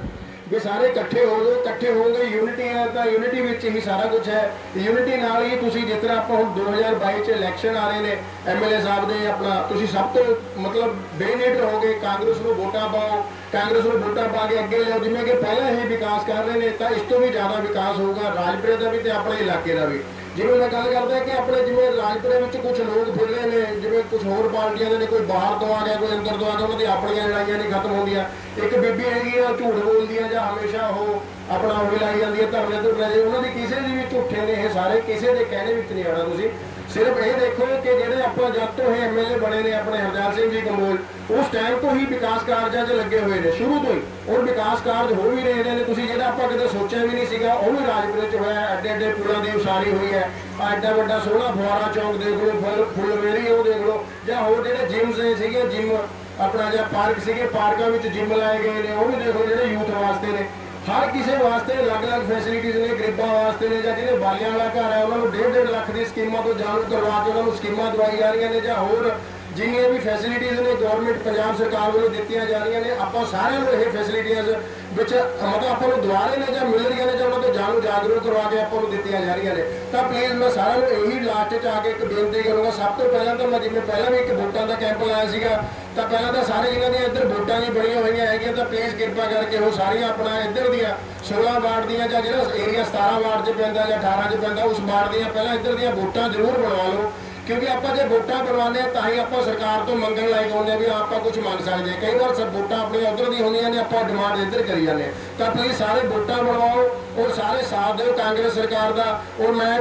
ਵੀ ਸਾਰੇ ਇਕੱਠੇ ਹੋ ਜਾਓ। ਇਕੱਠੇ ਹੋਣਗੇ, ਯੂਨਿਟੀ ਹੈ ਤਾਂ ਯੂਨਿਟੀ ਵਿੱਚ ਹੀ ਸਾਰਾ ਕੁਝ ਹੈ। ਯੂਨਿਟੀ ਨਾਲ ਹੀ ਤੁਸੀਂ, ਜਿਸ ਤਰ੍ਹਾਂ ਆਪਾਂ ਹੁਣ 2022 ਚ ਇਲੈਕਸ਼ਨ ਆ ਰਹੇ ਨੇ MLA ਸਾਹਿਬ ਦੇ, ਆਪਣਾ ਤੁਸੀਂ ਸਭ ਤੋਂ ਮਤਲਬ ਬੇਨੇਟ ਰਹੋਗੇ, ਕਾਂਗਰਸ ਨੂੰ ਵੋਟਾਂ ਪਾਓ, ਕਾਂਗਰਸ ਨੂੰ ਵੋਟਾਂ ਪਾ ਕੇ ਅੱਗੇ ਲਿਆਓ। ਜਿਵੇਂ ਕਿ ਪਹਿਲਾਂ ਇਹ ਵਿਕਾਸ ਕਰ ਰਹੇ ਨੇ ਤਾਂ ਇਸ ਤੋਂ ਵੀ ਜ਼ਿਆਦਾ ਵਿਕਾਸ ਹੋਊਗਾ ਰਾਜਪੁਰੇ ਦਾ ਵੀ ਤੇ ਆਪਣੇ ਇਲਾਕੇ ਦਾ ਵੀ। ਜਿਵੇਂ ਮੈਂ ਗੱਲ ਕਰਦਾ ਕਿ ਆਪਣੇ ਜਿਵੇਂ ਰਾਜਪੁਰੇ ਵਿੱਚ ਕੁਝ ਲੋਕ ਫਿਰ ਰਹੇ ਨੇ, ਜਿਵੇਂ ਕੁਝ ਹੋਰ ਪਾਰਟੀਆਂ ਦੇ ਨੇ, ਕੋਈ ਬਾਹਰ ਤੋਂ ਆ ਗਿਆ, ਕੋਈ ਅੰਦਰ ਤੋਂ ਆ ਗਿਆ, ਉਹਨਾਂ ਦੀ ਆਪਣੀਆਂ ਲੜਾਈਆਂ ਨਹੀਂ ਖਤਮ ਹੁੰਦੀਆਂ। ਇੱਕ ਬੀਬੀ ਹੈਗੀ ਆ ਝੂਠ ਬੋਲਦੀ ਆ ਜਾਂ ਹਮੇਸ਼ਾ ਉਹ ਆਪਣਾ ਉਹ ਲਾਈ ਜਾਂਦੀ ਹੈ ਧਰਨੇ ਧੁਰਨੇ ਦੇ, ਉਹਨਾਂ ਦੀ ਕਿਸੇ ਦੀ ਵੀ ਝੂਠੇ ਨੇ ਇਹ ਸਾਰੇ, ਕਿਸੇ ਦੇ ਕਹਿਣੇ ਵਿੱਚ ਨਹੀਂ ਆਉਣਾ। ਤੁਸੀਂ ਸਿਰਫ ਇਹ ਦੇਖੋ ਕਿ ਜਿਹੜੇ ਆਪਾਂ ਜਦ ਤੋਂ ਇਹ MLA ਬਣੇ ਨੇ ਆਪਣੇ ਹਰਦਿਆਲ ਸਿੰਘ ਜੀ ਕੰਬੋਜ, ਉਸ ਟਾਈਮ ਤੋਂ ਹੀ ਵਿਕਾਸ ਕਾਰਜਾਂ 'ਚ ਲੱਗੇ ਹੋਏ ਨੇ ਸ਼ੁਰੂ ਤੋਂ ਹੀ, ਔਰ ਵਿਕਾਸ ਕਾਰਜ ਹੋ ਵੀ ਰਹੇ ਨੇ। ਤੁਸੀਂ ਜਿਹੜਾ ਆਪਾਂ ਕਦੇ ਸੋਚਿਆ ਵੀ ਨਹੀਂ ਸੀਗਾ ਉਹ ਵੀ ਰਾਜਪੁਰੇ 'ਚ ਹੋਇਆ। ਐਡੇ ਐਡੇ ਪੁਲਾਂ ਦੀ ਉਸਾਰੀ ਹੋਈ ਹੈ, ਐਡਾ ਵੱਡਾ ਸੋਹਣਾ ਫੁਆਰਾ ਚੌਂਕ ਦੇਖ ਲਓ, ਫੁੱਲਵੇਰੀ ਉਹ ਦੇਖ ਲਓ, ਜਾਂ ਹੋਰ ਜਿਹੜੇ ਜਿਮਸ ਸੀਗੇ, ਜਿਮ ਆਪਣਾ ਜਾਂ ਪਾਰਕ ਸੀਗੇ, ਪਾਰਕਾਂ ਵਿੱਚ ਜਿਮ ਲਾਏ ਗਏ ਨੇ, ਉਹ ਵੀ ਦੇਖ ਲਓ ਜਿਹੜੇ ਯੂਥ ਵਾਸਤੇ ਨੇ। ਹਰ ਕਿਸੇ ਵਾਸਤੇ ਅਲੱਗ-ਅਲੱਗ ਫੈਸਿਲਿਟੀਜ਼ ਨੇ, ਗਰੀਬਾਂ ਵਾਸਤੇ ਨੇ, ਜਾਂ ਜਿਹਦੇ ਬਾਲਿਆਂ ਵਾਲਾ ਘਰ ਹੈ ਉਹਨਾਂ ਨੂੰ 1.5 ਲੱਖ ਦੀ ਸਕੀਮਾਂ ਤੋਂ ਜਾਣੂ ਕਰਵਾ ਕੇ ਉਹਨਾਂ ਨੂੰ ਸਕੀਮਾਂ ਦਵਾਈ ਜਾ ਰਹੀਆਂ ਨੇ, ਜਾਂ ਹੋਰ ਜਿੰਨੀਆਂ ਵੀ ਫੈਸਿਲਿਟੀਜ਼ ਨੇ ਗਵਰਨਮੈਂਟ ਪੰਜਾਬ ਸਰਕਾਰ ਵੱਲੋਂ ਦਿੱਤੀਆਂ ਜਾ ਰਹੀਆਂ ਨੇ, ਆਪਾਂ ਸਾਰਿਆਂ ਨੂੰ ਇਹ ਫੈਸਿਲਿਟੀਆਂ ਵਿੱਚ ਮਤਲਬ ਆਪਾਂ ਨੂੰ ਦਵਾ ਰਹੇ ਨੇ ਜਾਂ ਮਿਲ ਰਹੀਆਂ ਨੇ ਜਾਂ ਉਹਨਾਂ ਤੋਂ ਜਾਗਰੂਕ ਕਰਵਾ ਕੇ ਆਪਾਂ ਨੂੰ ਦਿੱਤੀਆਂ ਜਾ ਰਹੀਆਂ ਨੇ। ਤਾਂ ਪਲੀਜ਼ ਮੈਂ ਸਾਰਿਆਂ ਨੂੰ ਇਹੀ ਲਾਸਟ 'ਚ ਆ ਕੇ ਇੱਕ ਬੇਨਤੀ ਕਰੂੰਗਾ। ਸਭ ਤੋਂ ਪਹਿਲਾਂ ਤਾਂ ਮੈਂ ਜਿਵੇਂ ਪਹਿਲਾਂ ਵੀ ਇੱਕ ਵੋਟਾਂ ਦਾ ਕੈਂਪ ਲਾਇਆ ਸੀਗਾ, ਤਾਂ ਪਹਿਲਾਂ ਤਾਂ ਸਾਰੇ ਜਿਨ੍ਹਾਂ ਦੀਆਂ ਇੱਧਰ ਵੋਟਾਂ ਜੀ ਬਣੀਆਂ ਹੋਈਆਂ ਹੈਗੀਆਂ ਤਾਂ ਪਲੀਜ਼ ਕਿਰਪਾ ਕਰਕੇ ਉਹ ਸਾਰੀਆਂ ਆਪਣਾ ਇੱਧਰ ਦੀਆਂ 16 ਵਾਰਡ ਦੀਆਂ ਜਾਂ ਜਿਹੜਾ ਏਰੀਆ 17 ਵਾਰਡ 'ਚ ਪੈਂਦਾ ਜਾਂ 18 'ਚ ਪੈਂਦਾ ਉਸ ਵਾਰਡ ਦੀਆਂ ਪਹਿਲਾਂ ਇੱਧਰ ਦੀਆਂ ਵੋਟਾਂ ਜ਼ਰੂਰ ਬਣਵਾ ਲਓ, ਕਿਉਂਕਿ ਆਪਾਂ ਜੇ ਵੋਟਾਂ ਬਣਵਾਉਂਦੇ ਹਾਂ ਤਾਂ ਹੀ ਆਪਾਂ ਸਰਕਾਰ ਤੋਂ ਮੰਗਣ ਲਾਇਕ ਹੁੰਦੇ ਹਾਂ ਵੀ ਆਪਾਂ ਕੁਝ ਮੰਗ ਸਕਦੇ ਹਾਂ। ਕਈ ਵਾਰ ਸਭ ਵੋਟਾਂ ਆਪਣੀਆਂ ਉੱਧਰ ਦੀਆਂ ਹੁੰਦੀਆਂ ਨੇ, ਆਪਾਂ ਡਿਮਾਂਡ ਇੱਧਰ ਕਰੀ ਜਾਂਦੇ ਹਾਂ। ਤਾਂ ਪਲੀਜ਼ ਸਾਰੇ ਵੋਟਾਂ ਬਣਵਾਓ ਔਰ ਸਾਰੇ ਸਾਥ ਦਿਓ ਕਾਂਗਰਸ ਸਰਕਾਰ ਦਾ। ਔਰ ਮੈਂ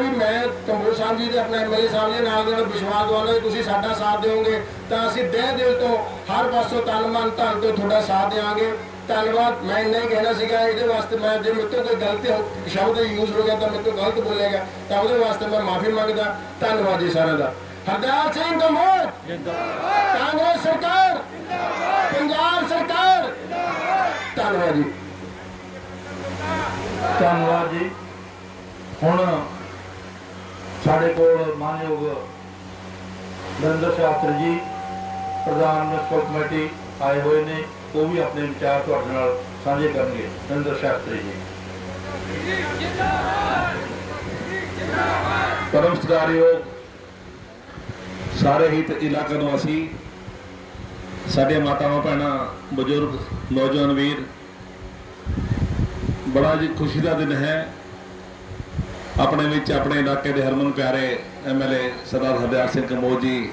ਕੰਬੋਜ ਸਾਹਿਬ ਜੀ ਦੇ ਆਪਣੇ MLA ਸਾਹਿਬ ਜੀ ਨਾਲ ਵਿਸ਼ਵਾਸ ਦਵਾਉਂਦਾ ਕਿ ਤੁਸੀਂ ਸਾਡਾ ਸਾਥ ਦਿਓਗੇ ਤਾਂ ਅਸੀਂ ਦਿਲ ਤੋਂ ਹਰ ਪਾਸੋਂ ਤਨ ਮਨ ਧਨ ਤੋਂ ਤੁਹਾਡਾ ਸਾਥ ਦੇਵਾਂਗੇ। ਧੰਨਵਾਦ। ਮੈਂ ਇੰਨਾ ਹੀ ਕਹਿਣਾ ਸੀਗਾ। ਇਹਦੇ ਵਾਸਤੇ ਮੈਂ ਜੇ ਮੇਰੇ ਤੋਂ ਕੋਈ ਗਲਤ ਸ਼ਬਦ ਯੂਜ਼ ਹੋ ਗਿਆ ਤਾਂ ਮੇਰੇ ਤੋਂ ਗਲਤ ਬੋਲੇਗਾ ਤਾਂ ਉਹਦੇ ਵਾਸਤੇ ਮੈਂ ਮਾਫੀ ਮੰਗਦਾ। ਧੰਨਵਾਦ ਜੀ ਸਾਰਿਆਂ ਦਾ। ਹਰਦਿਆਲ ਸਿੰਘ ਕੰਬੋਜ ਜਿੰਦਾਬਾਦ, ਕਾਂਗਰਸ ਸਰਕਾਰ ਜਿੰਦਾਬਾਦ, ਪੰਜਾਬ ਸਰਕਾਰ ਜਿੰਦਾਬਾਦ। ਧੰਨਵਾਦ ਜੀ। ਧੰਨਵਾਦ ਜੀ। ਹੁਣ ਸਾਡੇ ਕੋਲ ਮਾਨਯੋਗ ਨਰਿੰਦਰ ਸ਼ਾਸਤਰੀ ਜੀ ਪ੍ਰਧਾਨ ਮਿਊਨਿਸਪਲ ਕਮੇਟੀ ਆਏ ਹੋਏ ਨੇ, ਉਹ ਵੀ ਆਪਣੇ ਵਿਚਾਰ ਤੁਹਾਡੇ ਨਾਲ ਸਾਂਝੇ ਕਰਨਗੇ। ਨਰਿੰਦਰ ਸ਼ਾਸਤਰੀ ਜੀ। ਪਰਮ ਸਤਿਕਾਰਯੋਗ ਸਾਰੇ ਹੀ ਇਲਾਕਾ ਨਿਵਾਸੀ, ਸਾਡੇ ਮਾਤਾਵਾਂ ਭੈਣਾਂ, ਬਜ਼ੁਰਗ, ਨੌਜਵਾਨ ਵੀਰ, ਬੜਾ ਜੀ ਖੁਸ਼ੀ ਦਾ ਦਿਨ ਹੈ। ਆਪਣੇ ਵਿੱਚ ਆਪਣੇ ਇਲਾਕੇ ਦੇ ਹਰਮਨ ਪਿਆਰੇ MLA ਸਰਦਾਰ ਹਰਦਿਆਲ ਸਿੰਘ ਕੰਬੋਜ ਜੀ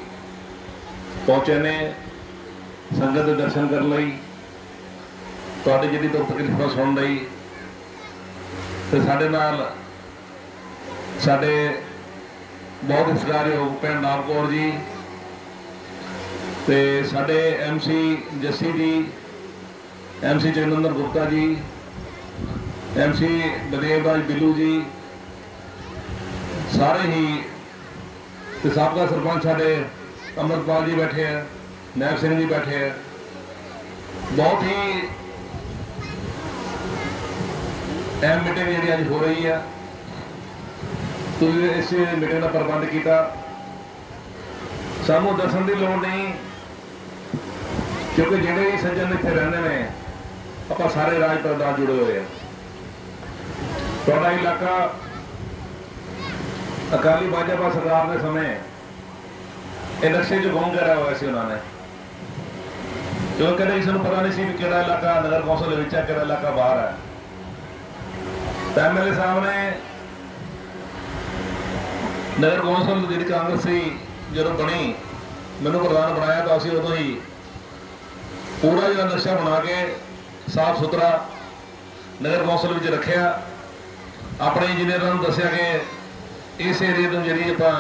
ਪਹੁੰਚੇ ਨੇ ਸੰਗਤ ਦੇ ਦਰਸ਼ਨ ਕਰਨ ਲਈ, ਤੁਹਾਡੀ ਜਿਹੜੀ ਦੁੱਖ ਤਕਲੀਫਾਂ ਸੁਣਨ ਲਈ। ਤੇ ਸਾਡੇ ਨਾਲ ਸਾਡੇ ਬਹੁਤ ਹੀ ਸਤਿਕਾਰਯੋਗ ਭੈਣ ਨਾਮ ਕੌਰ ਜੀ ਤੇ ਸਾਡੇ MC ਜੱਸੀ ਜੀ, MC ਜਗਨੰਦਨ ਗੁਪਤਾ ਜੀ, MC ਬਲਦੇਵ ਰਾਜ ਬਿੱਲੂ ਜੀ, ਸਾਰੇ ਹੀ ਤੇ ਸਾਬਕਾ ਸਰਪੰਚ ਸਾਡੇ ਅਮਰਪਾਲ ਜੀ ਬੈਠੇ ਆ, ਨੈਬ ਸਿੰਘ ਜੀ ਬੈਠੇ ਆ। ਬਹੁਤ ਹੀ ਅਹਿਮ ਮੀਟਿੰਗ ਜਿਹੜੀ ਅੱਜ ਹੋ ਰਹੀ ਹੈ। ਤੁਸੀਂ ਇਸ ਮੀਟਿੰਗ ਦਾ ਪ੍ਰਬੰਧ ਕੀਤਾ, ਸਾਨੂੰ ਦੱਸਣ ਦੀ ਲੋੜ ਨਹੀਂ ਕਿਉਂਕਿ ਜਿਹੜੇ ਵੀ ਸੱਜਣ ਇੱਥੇ ਰਹਿੰਦੇ ਨੇ ਆਪਾਂ ਸਾਰੇ ਰਾਜਪੁਰ ਨਾਲ ਜੁੜੇ ਹੋਏ ਆ। ਤੁਹਾਡਾ ਇਲਾਕਾ ਅਕਾਲੀ ਭਾਜਪਾ ਸਰਕਾਰ ਦੇ ਸਮੇਂ ਇਹ ਨਕਸ਼ੇ 'ਚ ਗੁੰਮ ਕਰਿਆ ਹੋਇਆ ਸੀ ਉਹਨਾਂ ਨੇ, ਕਿਉਂਕਿ ਕਦੇ ਕਿਸੇ ਨੂੰ ਪਤਾ ਨਹੀਂ ਸੀ ਵੀ ਕਿਹੜਾ ਇਲਾਕਾ ਨਗਰ ਕੌਂਸਲ ਦੇ ਵਿੱਚ ਹੈ, ਕਿਹੜਾ ਇਲਾਕਾ ਬਾਹਰ ਹੈ। ਤਾਂ MLA ਸਾਹਿਬ ਨੇ ਨਗਰ ਕੌਂਸਲ ਜਿਹੜੀ ਕਾਂਗਰਸ ਸੀ ਜਦੋਂ ਬਣੀ, ਮੈਨੂੰ ਪ੍ਰਧਾਨ ਬਣਾਇਆ ਤਾਂ ਅਸੀਂ ਉਦੋਂ ਹੀ ਪੂਰਾ ਜਿਹੜਾ ਨਕਸ਼ਾ ਬਣਾ ਕੇ ਸਾਫ਼ ਸੁਥਰਾ ਨਗਰ ਕੌਂਸਲ ਵਿੱਚ ਰੱਖਿਆ। ਆਪਣੇ ਇੰਜੀਨੀਅਰਾਂ ਨੂੰ ਦੱਸਿਆ ਕਿ ਇਸ ਏਰੀਏ ਤੋਂ ਜਿਹੜੀ ਆਪਾਂ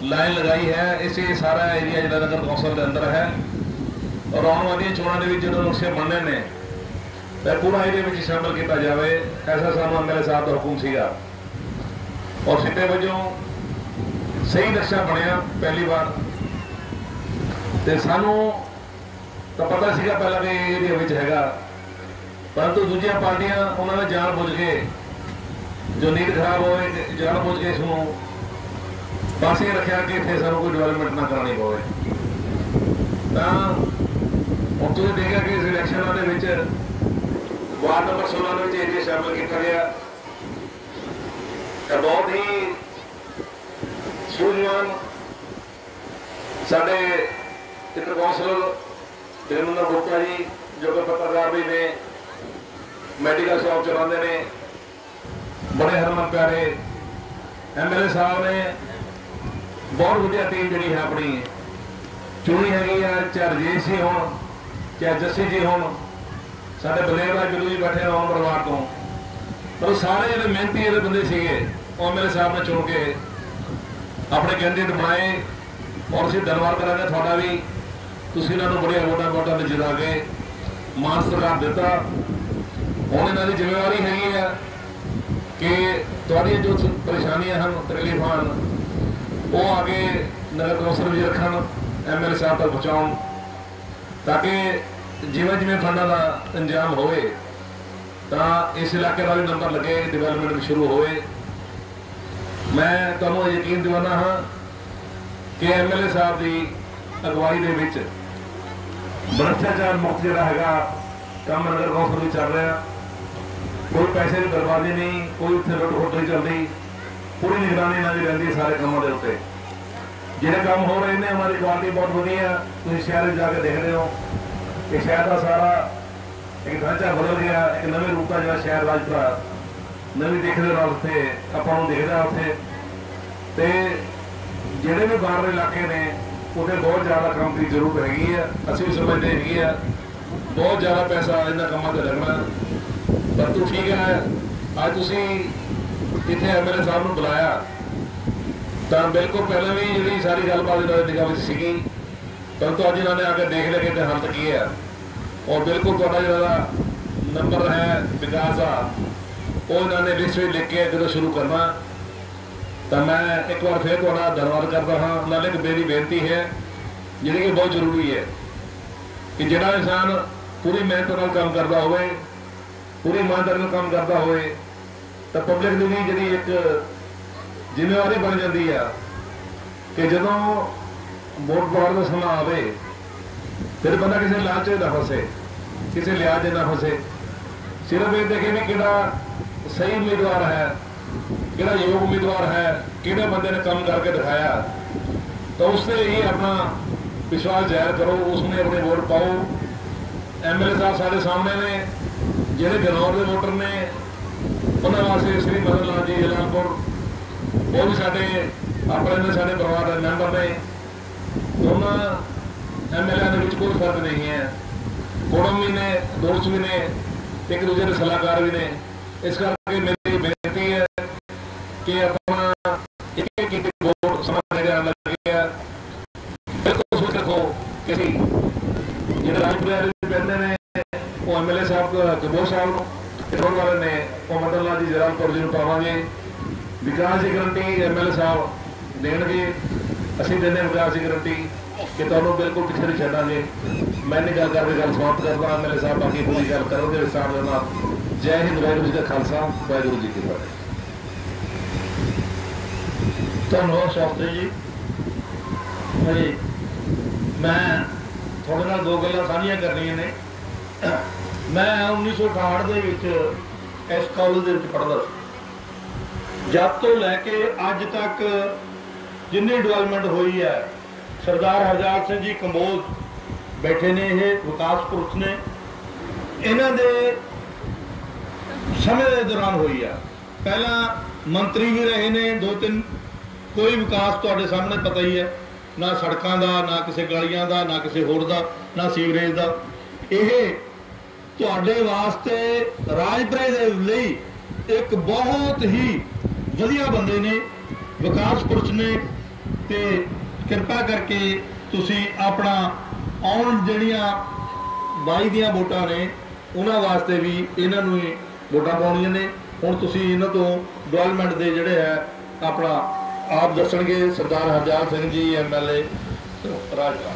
ਲਾਈਨ ਲਗਾਈ ਹੈ, ਇਸੇ ਸਾਰਾ ਏਰੀਆ ਜਿਹੜਾ ਨਗਰ ਕੌਂਸਲ ਦੇ ਅੰਦਰ ਹੈ ਔਰ ਆਉਣ ਵਾਲੀਆਂ ਚੋਣਾਂ ਦੇ ਵਿੱਚ ਜਦੋਂ ਨਕਸ਼ੇ ਬਣਨੇ ਨੇ ਤਾਂ ਪੂਰਾ ਏਰੀਆ ਵਿੱਚ ਸ਼ਾਮਲ ਕੀਤਾ ਜਾਵੇ। ਐਸਾ ਸਾਨੂੰ MLA ਸਾਹਿਬ ਦਾ ਹੁਕਮ ਸੀਗਾ ਔਰ ਸਿੱਟੇ ਵਜੋਂ ਸਹੀ ਨਕਸ਼ਾ ਬਣਿਆ ਪਹਿਲੀ ਵਾਰ। ਤੇ ਸਾਨੂੰ ਤਾਂ ਪਤਾ ਸੀਗਾ ਪਹਿਲਾਂ ਵੀ ਇਹ ਏਰੀਆ ਵਿੱਚ ਹੈਗਾ, ਪਰੰਤੂ ਦੂਜੀਆਂ ਪਾਰਟੀਆਂ ਉਹਨਾਂ ਨੇ ਜਾਣ ਬੁੱਝ ਕੇ ਜੋ ਨੀਤ ਖਰਾਬ ਹੋਵੇ, ਜਾਣ ਬੁੱਝ ਕੇ ਇਸ ਨੂੰ ਪਾਸੇ ਰੱਖਿਆ ਕਿ ਇੱਥੇ ਸਾਨੂੰ ਕੋਈ ਡਿਵੈਲਪਮੈਂਟ ਨਾ ਕਰਾਉਣੀ ਪਵੇ। ਤਾਂ ਹੁਣ ਤੁਸੀਂ ਦੇਖਿਆ ਕਿ ਇਸ ਇਲੈਕਸ਼ਨਾਂ ਦੇ ਵਿੱਚ ਵਾਰਡ ਨੰਬਰ 16 ਦੇ ਵਿੱਚ ਏਰੀਆ ਸ਼ਾਮਲ ਕੀਤਾ ਗਿਆ ਤਾਂ ਬਹੁਤ ਹੀ ਸੂਝਵਾਨ ਸਾਡੇ ਨਗਰ ਕੌਂਸਲਰ ਜਗਨੰਦਨ ਗੁਪਤਾ ਜੀ ਜੋ ਕਿ ਪੱਤਰਕਾਰ ਵੀ ਨੇ, ਮੈਡੀਕਲ ਸ਼ਾਪ ਚਲਾਉਂਦੇ ਨੇ, ਬੜੇ ਹਰਮਨ ਪਿਆਰੇ MLA ਸਾਹਿਬ ਨੇ बहुत वधिया टीम जी है अपनी चुनी हैगी है, चाहे रजेश जी हो चाहे जस्सी जी हो, साढ़े बलेरराज गुरु जी बैठे हों परिवार तो, पर सारे जो मेहनती ये बंदे से MLA साहब ने चुन के अपने कैंडिडेट बनाए और असं धन्यवाद करेंगे थोड़ा भी, तुम इन्होंने बड़िया वोटा में जिता के मान सत्कार दिता। हुण इन्हों की जिम्मेवारी हैगी है कि थोड़ी जो परेशानियां हैं तकलीफा हैं वो आगे नगर कौंसल भी रखन, MLA साहब तक पहुँचाओ, ताकि जिमें जिमें फंडा का इंतजाम होए तो इस इलाके का भी नंबर लगे, डिवेलपमेंट भी शुरू होए। मैं तुहानूं यकीन दिवाना हाँ कि MLA साहब की अगवाई के विच भ्रष्टाचार मुक्त जिहड़ा हैगा काम नगर कौंसल में चल रहा, कोई पैसे की बर्बादी नहीं, कोई उत्थे लुट खुट नहीं चलती, पूरी निगरानी इन्हों की रही है सारे कामों के उत्ते। जिहड़े काम हो रहे हैं उन्होंने क्वालिटी बहुत वधिया, तुसीं शहर में जाके देख रहे हो कि शहर का सारा एक ढांचा बदल गया, एक नवे रूप का जो शहर राजपुरा नवी देखने नाल उत्थे आपां नूं दिखदा उत्थे। ते जिहड़े भी बाहरले इलाके ने उत्थे बहुत ज़्यादा काम की जरूरत हैगी है, असीं भी समझते हैगी है बहुत ज़्यादा पैसा इन्हां कामां ते लगना। पर तू ठीक है, अज तुसीं इतने MLA साहब ने बुलाया तो बिल्कुल पहले भी जी सारी गलबात इन्होंने निगाह में सी, परंतु अज इन्होंने आकर देख लिया कि हालत की है और बिल्कुल जो नंबर है विकास का वो इन्होंने लिस्ट में लिख के जो शुरू करना। तो मैं एक बार फिर थोड़ा धन्यवाद करता हाँ। नाले एक मेरी बेनती है जी कि बहुत जरूरी है कि जिहड़ा इंसान पूरी मेहनत नाल काम करता हो, पूरी ईमानदारी नाल काम करता हो, तो पब्लिक की भी जी एक जिम्मेवारी बन जाती है कि जो वोट पाने का समा आए फिर बंदा किसी लालच ना फसे, किसी लिहाज ना फसे, सिर्फ ये देखे भी कि सही उम्मीदवार है, कि योग उम्मीदवार है, कि बंदे ने काम करके दिखाया, तो उससे ही अपना विश्वास जाहिर करो, उसमें अपने वोट पाओ। MLA साहब साढ़े सामने ने, जिहड़े गनौर के वोटर ने उन्होंने वास्ते श्री मदन लाल जी जलालपुर वो भी साढ़े अपने साढ़े परिवार के मैंबर ने, उन्होंने MLA के कोई फर्क नहीं है, कुड़म भी ने, दोस्त भी ने, एक दूसरे के सलाहकार भी ने। इस करके मेरी बेनती है कि अपना एक वोट समझ जाने लगे है, बिल्कुल सोच रखो कि जो राजपुरा पैंते ने वो MLA साहब कबोर साहब पेट्रोल वाले ने वो मदन लाल जी जलालपुर जी पावे। विकास की गारंटी MLA साहब देंगे, असीं देने विकास की गारंटी कि तुहानूं बिल्कुल पिछे नहीं छड्डांगे। मैं नहीं गल करके गल समाप्त करता, MLA साहब बाकी पूरी गल करोगे विस्तार के नाल। जय हिंद, वाहिगुरू जी का खालसा, वाहिगुरू जी की फतेह। धन्यवाद शास्त्री जी। भाई मैं थोड़े नाल दो गल्लां साझियां करनियां ने। मैं 1968 ਦੇ ਵਿੱਚ इस कॉलेज ਦੇ ਵਿੱਚ पढ़दा ਸੀ। जब तो लैके अज तक जिन्नी डिवेलपमेंट हुई है, सरदार हरदयाल सिंह जी कंबोज बैठे ने, ये विकास पुरुष ने, इन्हां दे समय के दौरान हुई है। पहला मंत्री भी रहे ने 2-3, कोई विकास तुहाडे सामने पता ही है, ना सड़कों का, ना किसी गलियां का, ना किसी होर का, ना सीवरेज का। ये तुहाडे वास्ते राजपुरे दे लई एक बहुत ही वधिया बंदे ने, विकास पुरुष ने, ते किरपा करके तुसी अपना आउण जिहड़ियां 22 दियां वोटां ने उन्हां वास्ते भी इन्हां नूं ही वोटां पाउणियां ने। हुण तुसी इन्हां तो डिवेलपमेंट दे जिहड़े है अपना आप दसणगे सरदार Hardayal Singh ji MLA Rajpura.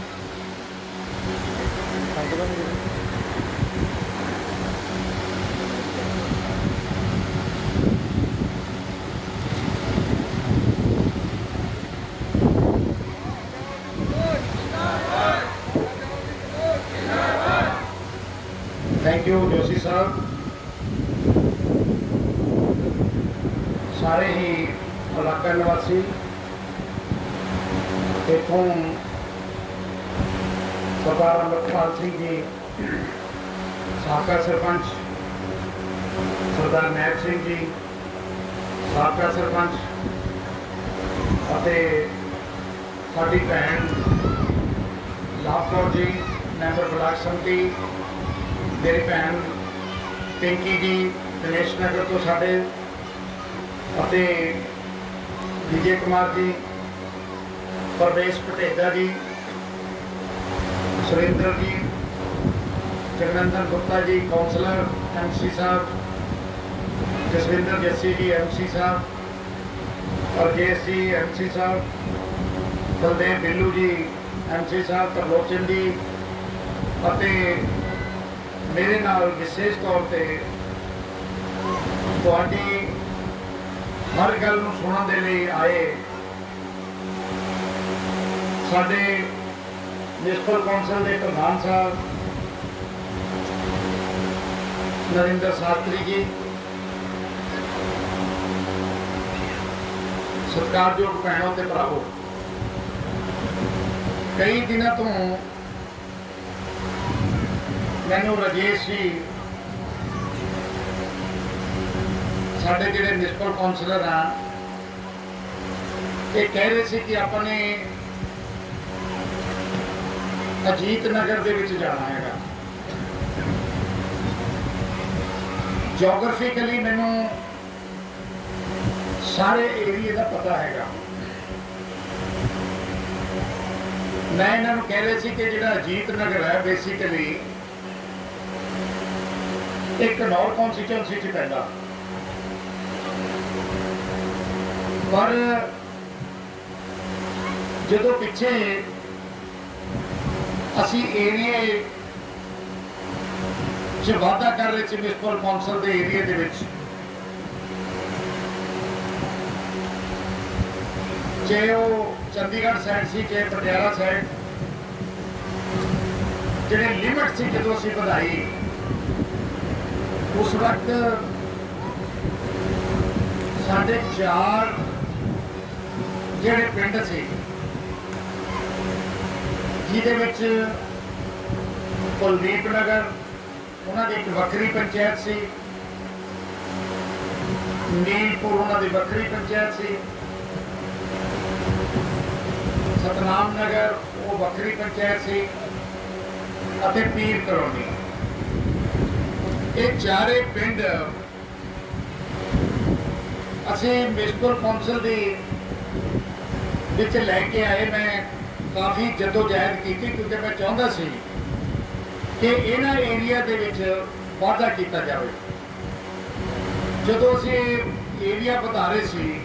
Thank you Joshi साहब। सारे ही इलाका निवासी इतों सरदार अमृतपाल सिंह जी, साबका सरपंच सरदार नायब सिंह जी, साबका सरपंच ਅਤੇ ਸਾਡੀ ਭੈਣ ਲਾਭਕੌਰ ਜੀ ਮੈਂਬਰ ਬਲਾਕ ਸਮਿਤੀ, ਮੇਰੀ ਭੈਣ ਪਿੰਕੀ ਜੀ ਦਿਨੇਸ਼ ਨਗਰ ਤੋਂ ਸਾਡੇ, ਅਤੇ ਵਿਜੇ ਕੁਮਾਰ ਜੀ, ਪ੍ਰਵੇਸ਼ ਪਟੇਦਾ ਜੀ, ਸੁਰਿੰਦਰ ਜੀ, ਜਗਨੰਦਨ ਗੁप्ता ਜੀ ਕੌਂਸਲਰ MC ਸਾਹਿਬ, ਜਸਵਿੰਦਰ ਜੱਸੀ ਜੀ MC ਸਾਹਿਬ, ਅਰਜੇਸ਼ ਜੀ MC ਸਾਹਿਬ, ਬਲਦੇਵ ਬਿੱਲੂ ਜੀ MC ਸਾਹਿਬ, ਤਰਲੋਚਨ ਜੀ, ਅਤੇ ਮੇਰੇ ਨਾਲ ਵਿਸ਼ੇਸ਼ ਤੌਰ ਤੇ ਤੁਹਾਡੀ ਹਰ ਗੱਲ ਨੂੰ ਸੁਣਨ ਦੇ ਲਈ ਆਏ ਸਾਡੇ ਮਿਊਨਿਸਪਲ ਕੌਂਸਲ ਦੇ ਪ੍ਰਧਾਨ ਸਾਹਿਬ ਨਰਿੰਦਰ ਸ਼ਾਸਤਰੀ ਜੀ, ਸਤਿਕਾਰਯੋਗ ਭੈਣੋਂ ਤੇ ਭਰਾਵੋ, ਕਈ ਦਿਨਾਂ ਤੋਂ ਮੈਨੂੰ ਰਾਜੇਸ਼ ਜੀ ਸਾਡੇ ਜਿਹੜੇ ਮਿਊਨਿਸਪਲ ਕੌਂਸਲਰ ਆ ਇਹ ਕਹਿ ਰਹੇ ਸੀ ਕਿ ਆਪਾਂ ਨੇ ਅਜੀਤ ਨਗਰ ਦੇ ਵਿੱਚ ਜਾਣਾ ਹੈਗਾ। ਜੀਓਗ੍ਰਾਫਿਕਲੀ ਮੈਨੂੰ ਸਾਰੇ ਏਰੀਏ ਦਾ ਪਤਾ ਹੈਗਾ। ਮੈਂ ਇਹਨਾਂ ਨੂੰ ਕਹਿ ਰਿਹਾ ਸੀ ਕਿ ਜਿਹੜਾ ਅਜੀਤ ਨਗਰ ਹੈ ਬੇਸਿਕਲੀ ਇੱਕ ਘਨੌਰ ਕੌਂਸਟੀਚੁਐਂਸੀ 'ਚ ਪੈਂਦਾ, ਪਰ ਜਦੋਂ ਪਿੱਛੇ ਅਸੀਂ ਏਰੀਏ 'ਚ ਵਾਅਦਾ ਕਰ ਰਹੇ ਸੀ ਮਿਊਨਿਸਪਲ ਕੌਂਸਲ ਦੇ ਏਰੀਏ ਦੇ ਵਿੱਚ, ਚਾਹੇ ਉਹ ਚੰਡੀਗੜ੍ਹ ਸਾਈਡ ਸੀ ਚਾਹੇ ਪਟਿਆਲਾ ਸਾਈਡ, ਜਿਹੜੇ ਲਿਮਿਟ ਸੀ ਜਦੋਂ ਅਸੀਂ ਵਧਾਈ ਉਸ ਵਕਤ ਸਾਡੇ 4 ਜਿਹੜੇ ਪਿੰਡ ਸੀ ਜਿਹਦੇ ਵਿੱਚ ਕੁਲਦੀਪ ਨਗਰ ਉਹਨਾਂ ਦੀ ਇੱਕ ਵੱਖਰੀ ਪੰਚਾਇਤ ਸੀ, ਨੀਲਪੁਰ ਉਹਨਾਂ ਦੀ ਵੱਖਰੀ ਪੰਚਾਇਤ ਸੀ, ਸਤਨਾਮ ਨਗਰ ਉਹ ਵੱਖਰੀ ਪੰਚਾਇਤ ਸੀ, ਅਤੇ ਪੀਰ ਕਲੋਨੀ। ਇਹ ਚਾਰੇ ਪਿੰਡ ਅਸੀਂ ਮਿਊਨਿਸਪਲ ਕੌਂਸਲ ਦੇ ਵਿੱਚ ਲੈ ਕੇ ਆਏ। ਮੈਂ ਕਾਫੀ ਜਦੋਜਹਿਦ ਕੀਤੀ ਕਿਉਂਕਿ ਮੈਂ ਚਾਹੁੰਦਾ ਸੀ ਕਿ ਇਹਨਾਂ ਏਰੀਆ ਦੇ ਵਿੱਚ ਵਾਧਾ ਕੀਤਾ ਜਾਵੇ। ਜਦੋਂ ਅਸੀਂ ਏਰੀਆ ਵਧਾ ਰਹੇ ਸੀ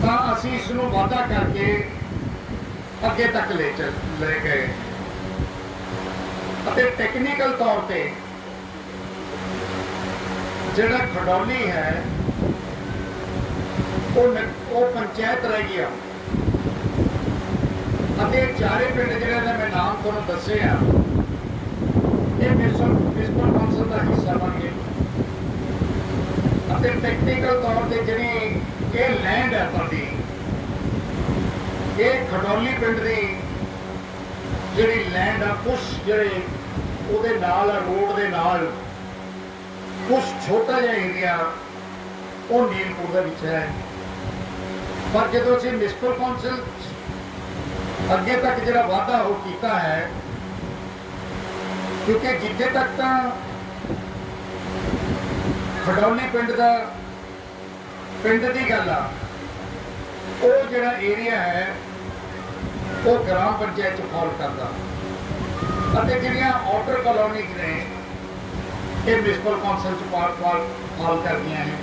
ਤਾਂ ਅਸੀਂ ਇਸ ਨੂੰ ਵਾਧਾ ਕਰਕੇ ਅੱਗੇ ਤੱਕ ਲੈ ਗਏ, ਅਤੇ ਟੈਕਨੀਕਲ ਤੌਰ ਤੇ ਜਿਹੜਾ ਖਡੌਲੀ ਹੈ ਉਹ ਪੰਚਾਇਤ ਰਹਿ ਗਿਆ, ਅਤੇ ਚਾਰੇ ਪਿੰਡ ਜਿਹੜੇ ਨੇ ਮੈਂ ਨਾਮ ਤੁਹਾਨੂੰ ਦੱਸੇ ਆ ਇਹ ਮਿਊਨਿਸਪਲ ਕੌਂਸਲ ਦਾ ਹਿੱਸਾ ਬਣ ਗਏ। ਅਤੇ ਟੈਕਨੀਕਲ ਤੌਰ ਤੇ ਜਿਹੜੀ ਇਹ ਲੈਂਡ ਹੈ ਤੁਹਾਡੀ, ਇਹ ਖਡੌਲੀ ਪਿੰਡ ਦੀ ਜਿਹੜੀ ਲੈਂਡ ਆ, ਕੁਛ ਜਿਹੜੇ ਉਹਦੇ ਨਾਲ ਰੋਡ ਦੇ ਨਾਲ ਕੁਛ ਛੋਟਾ ਜਿਹਾ ਏਰੀਆ ਉਹ ਨੀਲਪੁਰ ਦੇ ਵਿੱਚ ਹੈ। ਪਰ ਜਦੋਂ ਅਸੀਂ ਮਿਊਨਿਸਪਲ ਕੌਂਸਲ ਅੱਗੇ ਤੱਕ ਜਿਹੜਾ ਵਾਅਦਾ ਉਹ ਕੀਤਾ ਹੈ, ਕਿਉਂਕਿ ਜਿੱਥੇ ਤੱਕ ਤਾਂ ਖਡੌਲੀ ਪਿੰਡ ਦੀ ਗੱਲ ਆ, ਉਹ ਜਿਹੜਾ ਏਰੀਆ ਹੈ ਉਹ ਗ੍ਰਾਮ ਪੰਚਾਇਤ 'ਚ ਫਾਲ ਕਰਦਾ, ਅਤੇ ਜਿਹੜੀਆਂ ਆਊਟਰ ਕਲੋਨੀਜ਼ ਨੇ ਇਹ ਮਿਊਨਿਸਪਲ ਕੌਂਸਲ 'ਚ ਫਾਲ ਕਰਦੀਆਂ ਨੇ।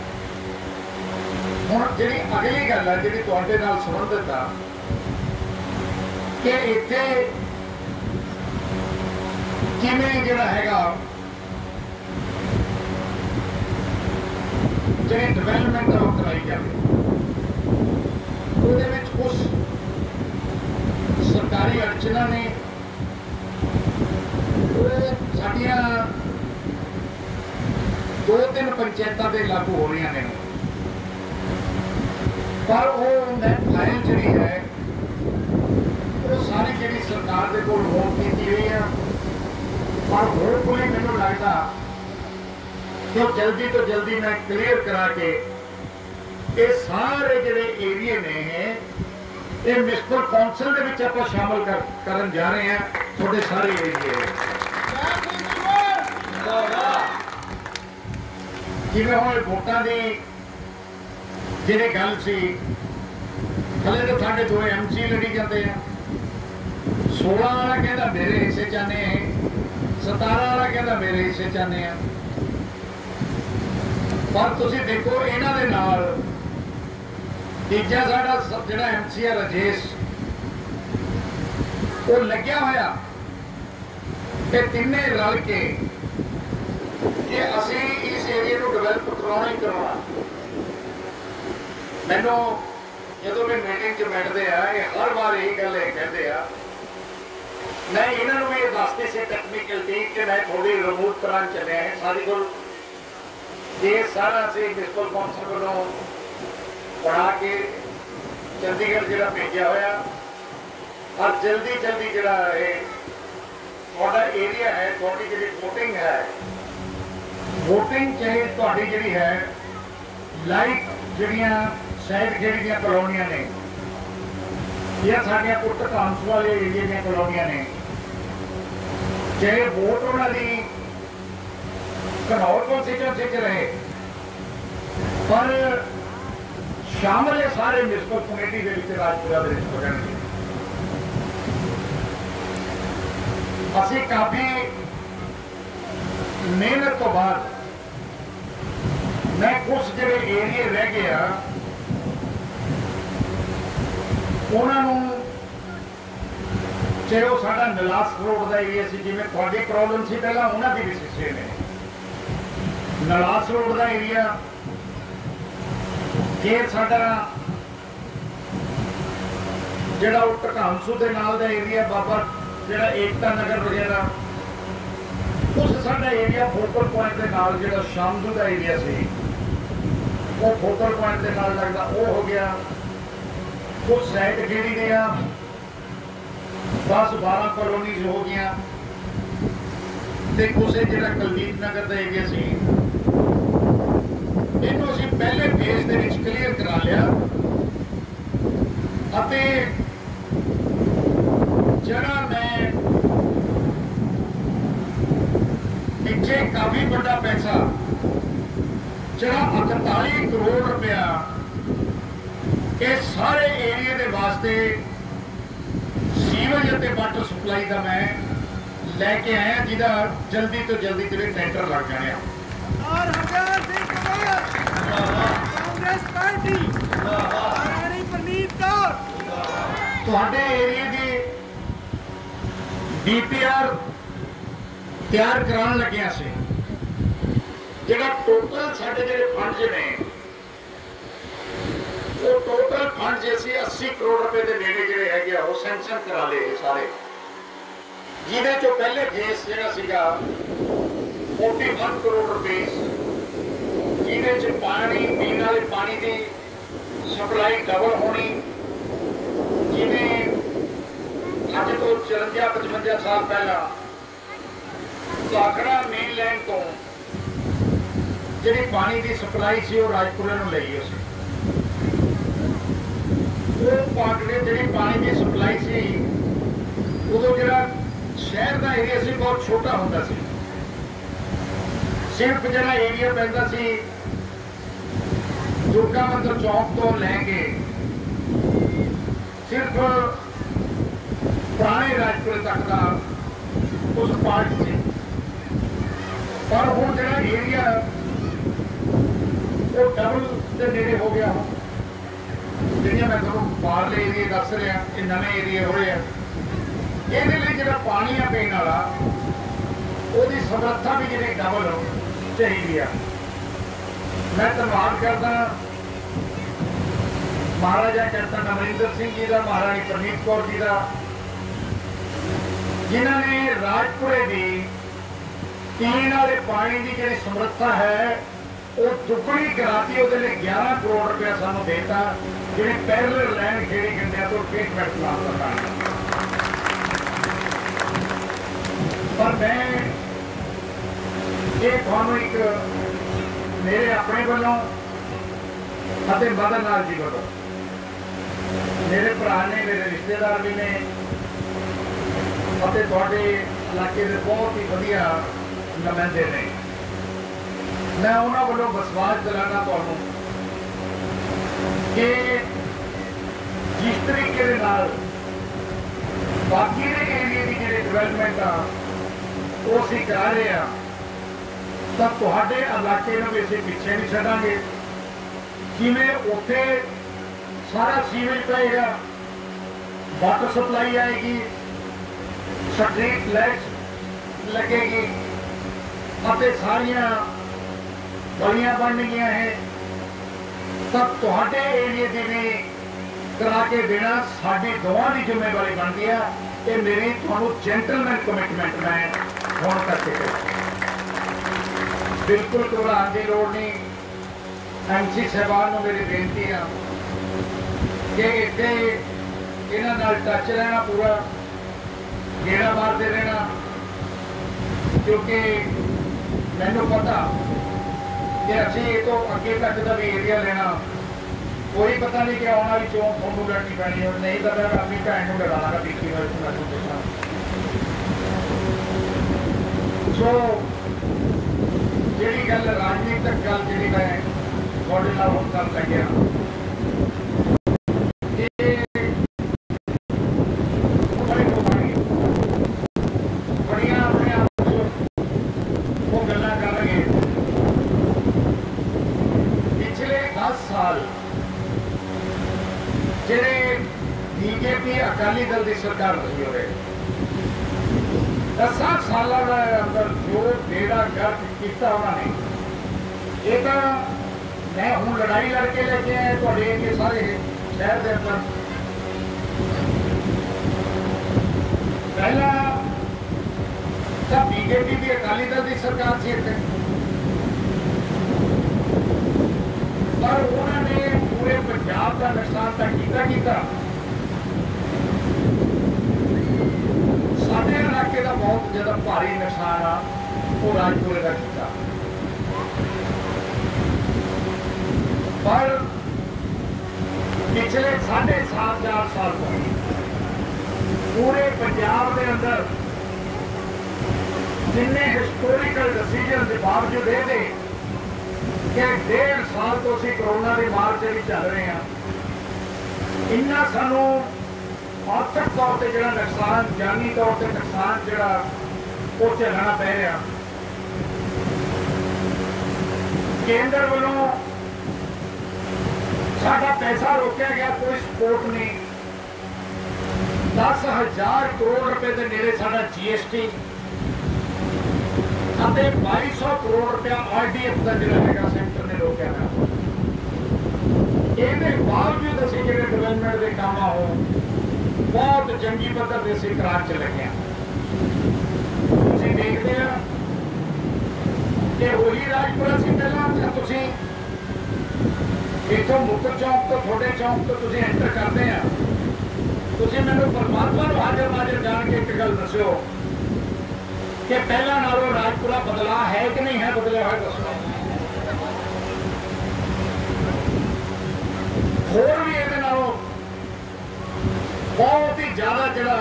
ਹੁਣ ਜਿਹੜੀ ਅਗਲੀ ਗੱਲ ਹੈ ਜਿਹੜੀ ਤੁਹਾਡੇ ਨਾਲ ਸੰਬੰਧਿਤ ਆ ਕਿ ਇੱਥੇ ਕਿਵੇਂ ਜਿਹੜਾ ਹੈਗਾ ਜਿਹੜੀ ਡਿਵੈਲਪਮੈਂਟ ਉਹ ਕਰਾਈ ਜਾਵੇ, ਉਹਦੇ ਵਿੱਚ ਕੁਝ ਸਰਕਾਰੀ ਅੜਚਨਾਂ ਨੇ, ਉਹ ਸਾਡੀਆਂ 2-3 ਪੰਚਾਇਤਾਂ ਦੇ ਲਾਗੂ ਹੋ ਰਹੀਆਂ ਨੇ, ਪਰ ਉਹ ਫਾਈਲ ਜਿਹੜੀ ਹੈ ਉਹ ਸਾਰੀ ਜਿਹੜੀ ਸਰਕਾਰ ਦੇ ਕੋਲ ਹੋਣ ਕੀਤੀ ਹੋਈ ਆ, ਪਰ ਹੋਰ ਕੋਈ ਮੈਨੂੰ ਲੱਗਦਾ ਕਿ ਜਲਦੀ ਤੋਂ ਜਲਦੀ ਮੈਂ ਕਲੀਅਰ ਕਰਾ ਕੇ ये सारे जिहड़े एरिए ने ये म्युनिसिपल कौंसल दे विच आपां शामिल करन जा रहे हैं थोड़े सारे एरिए। जिवें हुण वोटां दी जिहड़ी गल सी हले तो साढ़े 2 MC लड़ी जाते हैं। 16 वाला कहता मेरे हिस्से चाहने हैं, 17 वाला कहता मेरे हिस्से चाहने हैं। पर तुसीं देखो इन्हां दे नाल तीजा साडा जिहड़ा MC है राजेश वो लग्या होया कि तिन्ने रल के कि असीं इस एरिए को डिवेलप करवाना ही करवाना। मैनूं जदों मैं मीटिंग च बैठते हैं ये हर बार यही गल कहते हैं। मैं इन्होंने भी दसती से टेक्निकलिटी कि मैं थोड़ी रिमूव करान चलिया है सारी को ये सारा असी म्युनिसिपल कौंसल वालों पढ़ा के चंडीगढ़ जिला भेजा होया और जल्दी जल्दी जिहड़ा थोड़ा एरिया है थोड़ी जी वोटिंग है वोटिंग चाहे थोड़ी जी है लाइक जिहड़ियां साइड जिहड़ियां कॉलोनियां ने या साडियां पुट कांसू वाले एरिए दी कॉलोनियां ने चाहे वोट उन्होंने घनौर कॉन्स्टिट्यूएंसी च रहे पर शामिल है सारे म्युनिसिपल कमेटी के विच राजपुरा दे विच होणगे। असीं काफ़ी मेहनत तो बाद मैं कुछ जिहड़े एरिए रह गए उन्होंने चाहे वो साडा नलास रोड का एरिया से जिवें तुहाडी प्रॉब्लम सी पहला उन्होंने भी हिस्से ने नलास रोड का एरिया फिर साडा जिहड़ा वो ढकांसू के नाल दा एरिया बाबा जिहड़ा एकता नगर वगैरह उस साडा एरिया फोकल पॉइंट के नाल जिहड़ा शामदू का एरिया सी वो फोकल पॉइंट के नाल लगदा वो हो गया। कुछ साइड खेड़ी गया 10-12 कॉलोनीज हो गया कुछ जिहड़ा कुलदीप नगर का एरिया सी इन्हों असीं पहले फेज दे विच क्लीयर करा लिया अते जिहड़ा मैं पिछे काफी बड़ा पैसा जिहड़ा 48 करोड़ रुपया इस सारे एरिए के वास्ते सीवेज और वाटर सप्लाई का मैं लैके आया जिहदा जल्दी तो जल्दी जिहड़े टेंडर लग जाने। कांग्रेस पार्टी परनीत कौर तुहाडे एरिए की DPR तैयार कराने लगे से जिहड़ा टोटल साडे जिहड़े फंड ने वो टोटल फंड जैसे 80 करोड़ रुपए के नेड़े जिहड़े है वो सैंक्शन करा ले सारे जिहदे चो पहले फेस जिहड़ा सीगा 41 करोड़ रुपए जिहदे च पानी पीने वाले पानी की सप्लाई डबल होनी जिवें अज तो 54-55 साल पहला काकड़ा मेन लैंड तो जिहड़ी पानी की सप्लाई सी वो राजपुरे नूं लई उस पाकड़े जिहड़ी पानी की सप्लाई सी उदों जिहड़ा शहर का एरिया सी बहुत छोटा हुंदा सी सिर्फ जिहड़ा एरिया पैंदा सी दुर्गा मंदिर चौक तो लैके सिर्फ पुराने राजपुरे तक का उस पार्ट से पर हुण जिहड़ा एरिया वो डबल के नेड़े हो गया हो जिहड़ियां मैं तुहानूं बाहरले एरिए दस रहा ये नवे एरिए हो रहे हैं ये जिहड़ा पानी है पीने वाला उसकी समर्था भी जिहड़ी डबल चाहिए है। मैं धन्यवाद करदा महाराजा कैप्टन अमरिंदर सिंह जी का महाराणी परनीत कौर जी का जिन्होंने राजपुरे की पीने वाले पानी की जी समर्था है वो दुगनी कराती वो 11 करोड़ रुपया सानू देता जी पैरल लैंड खेड़ी गंडिया तो ट्रीटमेंट प्लान करना। पर मैं ये थानू एक मेरे अपने वालों ਅਤੇ ਮਦਨ ਲਾਲ ਜੀ ਵੱਲੋਂ ਮੇਰੇ ਭਰਾ ਨੇ, ਮੇਰੇ ਰਿਸ਼ਤੇਦਾਰ ਵੀ ਨੇ ਅਤੇ ਤੁਹਾਡੇ ਇਲਾਕੇ ਦੇ ਬਹੁਤ ਹੀ ਵਧੀਆ ਨੁਮਾਇੰਦੇ ਨੇ। मैं उन्होंने वालों विश्वास दिलाना तुहानू कि जिस तरीके दे नाल बाकी दे एरिया की जिहड़ी डिवेलपमेंट आ वो असीं करा रहे हैं तो तुहाडे इलाके नूं भी असीं पिछे नहीं छड्डांगे। जिवें उत्थे सारा सीवेज पएगा, वाटर सप्लाई आएगी, स्ट्रीट लाइट्स लगेगी और सारिया गलियां बन गई हैं, तब तुहाडे एरिए की भी करा के देना साडी दोवां की जिम्मेवारी बनती है। ये मेरी तुहानू जेंटलमैन कमिटमेंट मैं हुण करके बिल्कुल घबराने की लोड़ नहीं। MC साहबान नूं मेरी बेनती है कि इत्थे इन्हां नाल टच रहना, पूरा गेड़ा मारते रहना, क्योंकि मैनू पता कि असी तो अगे तक का भी एरिया लेना, कोई पता नहीं कि आने वाली चोन थोनू लड़नी पैनी है, नहीं तो मैं अपनी भैन को लड़ा लागा बीती मैं देखा। सो जी गल राजनीतिक गल जी मैं थोड़े नाल हुण कर लग्या, बड़िया अपने आप वो गल्लां कर रहे हैं। पिछले 10 साल जिहड़े बीजेपी अकाली दल की सरकार रही हो रही 10 सालों के अंदर जो बेड़ा गर्क किया उन्होंने, ये तो मैं हूँ लड़ाई लड़के लेके आए थोड़े ये सारे शहर के अंदर। पहला तो बीजेपी की अकाली दल की सरकार सी इत्थे, पर उन्होंने पूरे पंजाब का नुकसान तो किया। साडे इलाके का बहुत ज़्यादा भारी नुकसान आ वो राजपुरे का किया, पर पिछले 4.5 साल तो पूरे पंजाब के अंदर जिन्ने हिस्टोरिकल डिसीजन के बावजूद ये कि 1.5 साल तो असीं कोरोना की मार से भी चल रहे हैं, इन्ना सानू आर्थिक तौर पर जो नुकसान, जानी तौर पर नुकसान जोड़ा वो झेलना पै रहा। केंद्र वालों साडा पैसा रोकया गया, कोई सपोर्ट नहीं। 10,000 करोड़ रुपए के नेड़े साडा GST ਅਤੇ 2200 करोड़ रुपया RDF का जोड़ा है सेंटर ने रोकया है। इसके बावजूद असीं जिहड़े डिवेलपमेंट के काम हो बहुत जंगी पद्धर से असीं करार च लगे हैं। तुसीं देखते हैं कि वही राजपुरा सी पहला, जब तुसीं इथों मुक्तर चौक तो थोड़े चौक तो तुसीं एंटर करते हैं, तुसीं मैनूं परमात्मा नूं हाजिर नाजिर जान के एक गल दस्सिओ कि पहला नालों राजपुरा बदला है कि नहीं है, बदलिया हुआ दसो। होर भी ये बहुत ही ज्यादा जरा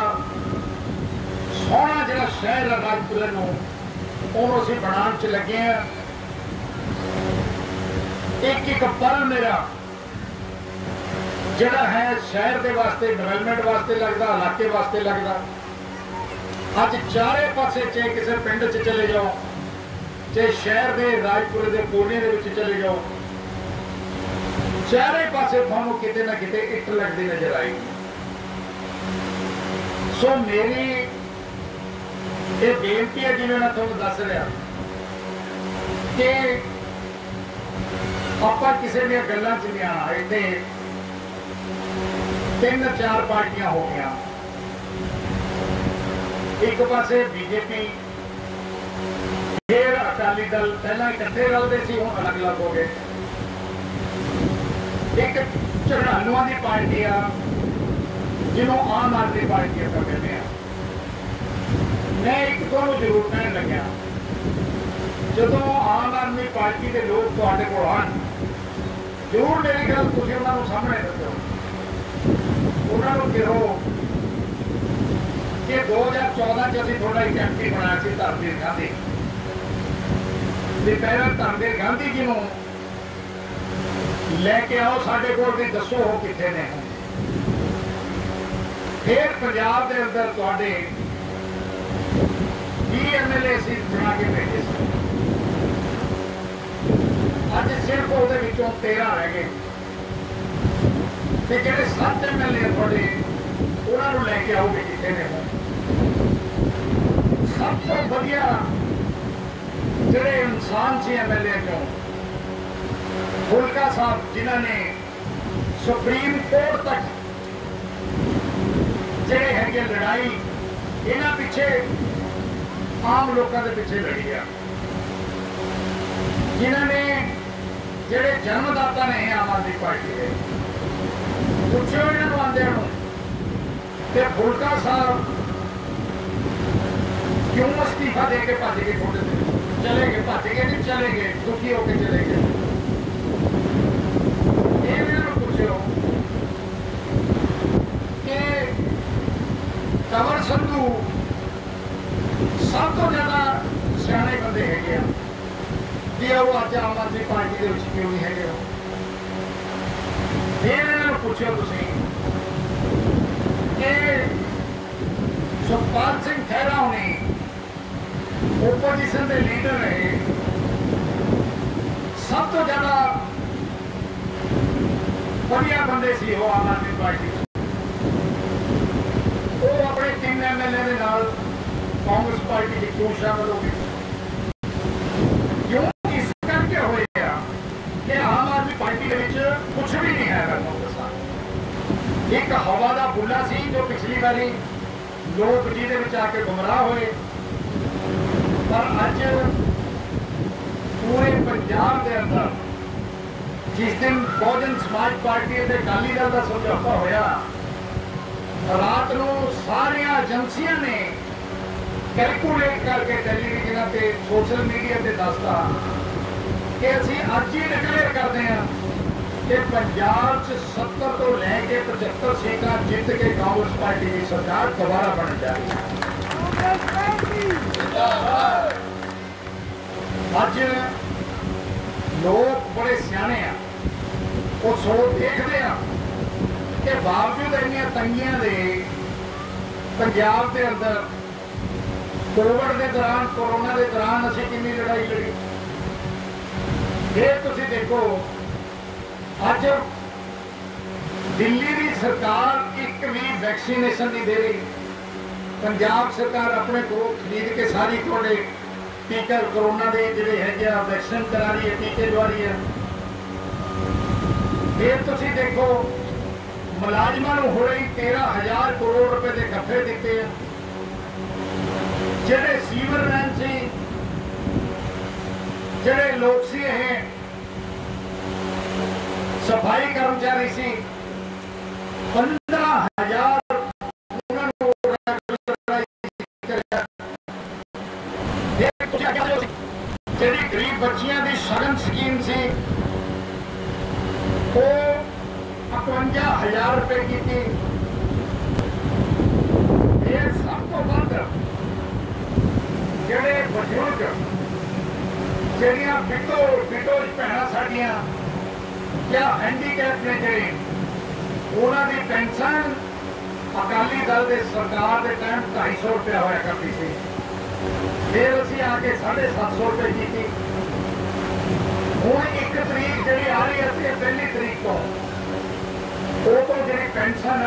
सोहना जरा शहर है राजपुरे नूं उहनूं असीं बनाउण च लगे हैं। एक एक पल मेरा जरा है शहर के वास्ते, डिवेलपमेंट वास्ते लगता, इलाके वास्ते लगता। अज चारे पासे चाहे किसी पिंड च चले जाओ, चाहे शहर के राजपुरे के कोने के चले जाओ, चारे पासे थानू किते ना किते इट लगती नजर आएगी। सो मेरी ये बेनती है, जिवें मैं तुहानूं दस रहा कि आपां किसी दी गल्लां च नहीं आना। इत्थे 3-4 पार्टियां हो गई, एक पासे बीजेपी, फिर अकाली दल, पहला इकट्ठे रलते थे हुण अलग अलग हो गए। एक झगड़ालुआं की पार्टी आ जिन्हों आम आदमी पार्टी का कहते हैं। मैं एक तुहानूं जरूर कहन लग्या, जदों आम आदमी पार्टी के लोग तुहाडे कोल आउण जरूर मेरी गल तुसीं उन्हां नूं सामने रखो, उन्हां नूं कहो कि 2014 च असीं थोड़ा एक एमपी बनाया सी धर्मवीर गांधी, ते पहला धर्मवीर गांधी जी नूं लैके आओ साडे कोल भी दसो वो कित्थे ने। फिर पंजाब के अंदर तुहाडे 20 MLA सीट बना के भेजे सी, अज सिर्फ उहदे विचों 13 रह गए, ते जिहड़े 7 MLA तुहाडे उन्हां नूं लैके आओगे कित्थे ने। सब तो वधिया जिहड़े इंसान सी MLA चों फुलका साहब, जिन्होंने सुप्रीम कोर्ट तक जिहड़े है लड़ाई इन्हां पिछे आम लोगों के पिछे लड़ी आ, जिन्होंने जिहड़े जन्मदाता ने आम आदमी पार्टी के पुछो इन्होंने आंदे ते फुलका साहब क्यों इस्तीफा दे के भज के चले गए, भज के नहीं चले गए, दुखी होकर चले गए। कंवर संधू सब तो ज्यादा सियाने बंदे है कि वो अज आम आदमी पार्टी के क्यों नहीं है। फिर इन्होंने पूछो तुसीं कि सुखपाल सिंह खैरा होने ओपोजिशन के लीडर रहे, सब तो ज्यादा बढ़िया बंदे सी वो आम आदमी पार्टी, वो अपने 3 MLA के नाल कांग्रेस पार्टी की क्यों शामिल हो गई? क्यों? इस करके होए कि आम आदमी पार्टी के विच कुछ भी नहीं है। एक हवा का बुला सी जो पिछली बारी लोग जिहदे विच आके गुमराह होए, पर अज पूरे पंजाब के अंदर जिस दिन बहुजन समाज पार्टी के अकाली दल का समझौता होया, रात को सारिया एजेंसियां ने कैलकुलेट करके टेलीविजन पे सोशल मीडिया पे दसता कि असीं अज ही डिक्लेयर करते हैं कि पंजाब 70 तो लैके 75 सीटां जित के कांग्रेस पार्टी की सरकार दोबारा बन जाएगी। अज लोग बड़े सियाने हैं, वो सोच देखते हैं कि बावजूद इन्नियां तंगियां दे पंजाब के अंदर कोविड के दौरान, कोरोना के दौरान असीं कितनी लड़ाई लड़ी। फिर तुसीं देखो अज दिल्ली की सरकार एक भी वैक्सीनेशन नहीं दे रही, पंजाब सरकार अपने को खरीद के सारी थोड़े टीका कोरोना के जोड़े है वैक्सीन करा रही है, टीके लवा रही है। फिर तुसीं देखो मुलाजमान हो रही 13,000 करोड़ रुपए के गफे दिते हैं, जेडे सीवर मैन से जेडे लोग सी हैं सफाई कर्मचारी सी 15,000 जी गरीब बच्चियां की सगन स्कीम सी वो 51,000 रुपए की थी। फिर सब तो बाद जेडे बजुर्ग जेडियां बिटो भैन साडियां क्या हैंडीकैप ने जेडे उन्होंने पेंशन अकाली दल के सरकार के टाइम 250 रुपया होया करती थी, फिर असी आके 750 रुपए की थी। हुण 1 तरीक जी आ रही है 1 तरीक तो जी पेंशन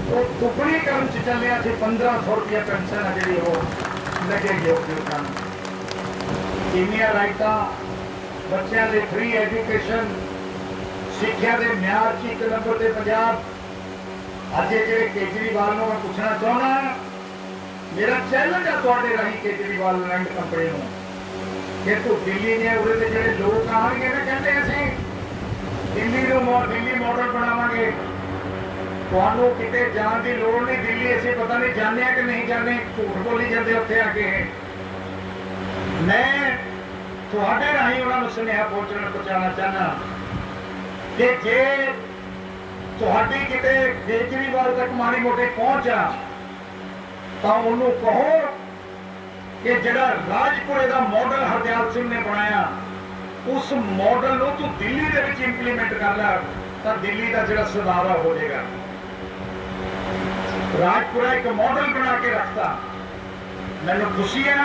वो दुगनी करने चले 1500 रुपया पेंशन है जी वो लगेगी बजुर्गों। इन्नियां राइटां बच्चों के फ्री एजुकेशन सिक्ख्या के म्यार 1 नंबर से पंजाब। अज जो केजरीवाल मैं पूछना चाहना, मेरा चैलेंज है थोड़े राही केजरीवाल लैंड कंपनी को कि तू दिल्ली ने उरे जो लोग आएंगे ना कहते असीं दिल्ली मॉडल बनावांगे, तुहानूं किते जाण की लोड़ नहीं, दिल्ली असीं पता नहीं जाने कि नहीं जाने, झूठ बोली जाते उत्थे आके। मैं तुहाडे राही उन्होंने सुनेहा पहुंचाना चाहना कि जे तुहाडी किते केजरीवाल तक माड़ी मोटी पहुंच आ तो उन्होंने कहो कि जिहड़ा राजपुरे का मॉडल हरदयाल सिंह ने बनाया उस मॉडल को तू दिल्ली दे विच इंप्लीमेंट कर ला तो दिल्ली का जिहड़ा सुधारा हो जाएगा। राजपुरा एक मॉडल बना के रखता। मैनूं खुशी है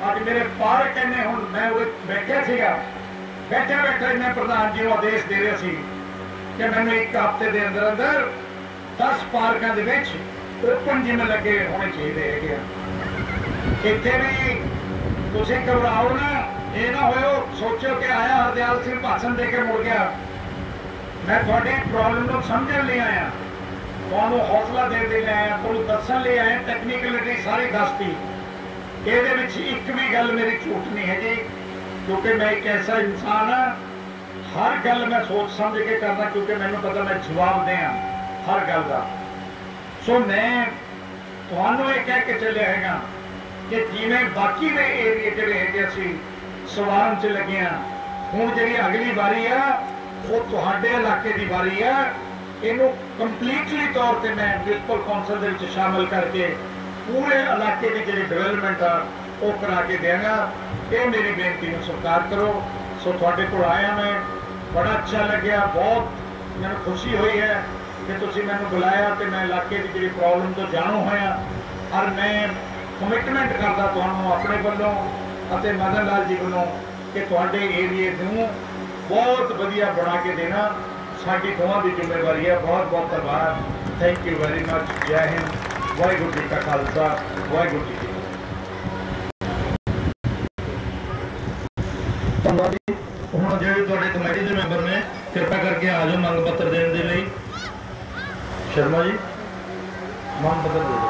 अज मेरे पार्क ने हुण मैं बैठा सीगा बैठा बैठा मैं प्रधान जी आदेश दे रहा सी कि मैंने एक हफ्ते के अंदर अंदर 10 पार्कों के ओपन जिम लगे होने चाहिए है। इतने भी तुम घबराओ ना, ये ना हो सोचो कि आया हरदयाल सिंह भाषण दे के मुड़ गया। मैं थोड़ी प्रॉब्लम को समझने लिए आया, तुहानू हौसला देने लिए आया, तुहानू दसन लिए आया, टैक्नीकलिटी सारी दसती। ये एक भी गल मेरी झूठ नहीं है जी, क्योंकि मैं एक ऐसा इंसान हाँ हर गल मैं सोच समझ के करना, क्योंकि मैंने पता मैं जवाब दें हर गल का। सो मैं तुहानू ये कह के चलिया है कि जिमें बाकी दे एरिए जिहड़े है असीं सवारन च लगे हाँ, हुण जिहड़ी अगली बारी आ वो तुहाडे इलाके की बारी है। इनू कंप्लीटली तौर पर मैं म्युनिसिपल कौंसल दे विच शामिल करके पूरे इलाके की जिहड़ी डेवलपमेंट आ वो करा के देंगा। ये मेरी बेनती को स्वीकार करो। सो तुहाडे कोल आया मैं, बड़ा अच्छा लग्या, बहुत मैनूं खुशी हुई है कि तुसीं मैनूं बुलाया तो मैं इलाके की जिहड़ी प्रॉब्लम तो जाणू होया। और मैं कमिटमेंट करदा तुहानूं अपने वल्लों अते मदन लाल जी वल्लों कि तुहाडे एरिए नूं बहुत वधिया बना के देना साडी दोवां दी जिम्मेवारी है। बहुत बहुत धन्यवाद। Thank you very much. जय हिंद। वाहिगुरू जी का खालसा, वाहिगुरू जी की फतेह। हुण जिहड़े तुहाडे कमेटी के मैंबर ने कृपा करके आ जाओ मंग पत्र देने के लिए। शर्मा जी मंग पत्र दे दो।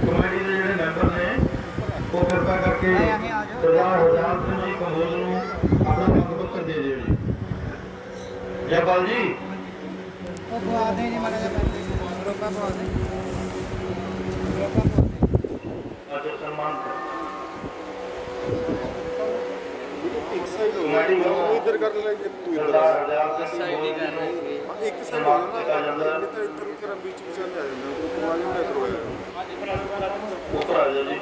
कमेटी के जिहड़े मैंबर ने वो कृपा करके सरदार हरदयाल सिंह जी कंबोज नूं अपना मंग पत्र दे दिओ जी। जयपाल जी अच्छा सन्मान इधर कर लेंगे सरदार हरदयाल सिंह जी एक साइड किया जाता है। इधर बीच में चल जाएगा ऊपर आ जाओ जी।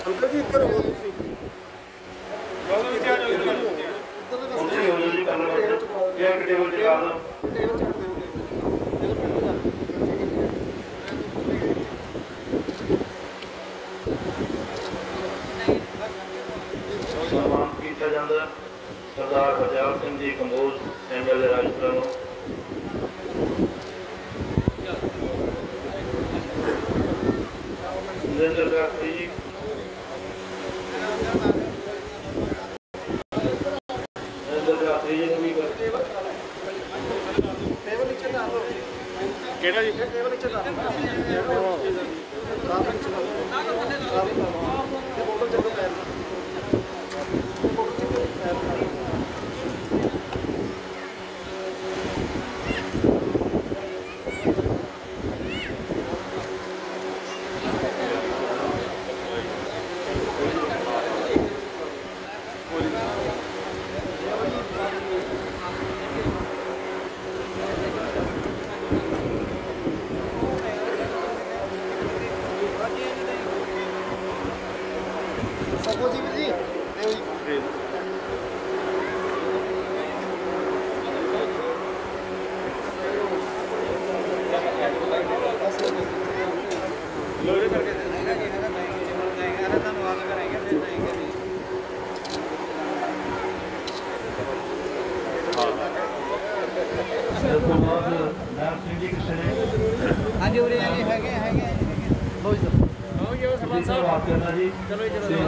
अंकल जी इधर हो तुसी उनसे हो जाओ जी। कल ये एक टेबल टिका दो। सम्मान किया जाता है सरदार हरदयाल सिंह जी कंबोज एमएलए राजपुरा नूं। नरेंद्र शास्त्री जी भी केड़ा जी टेबल नीचे ला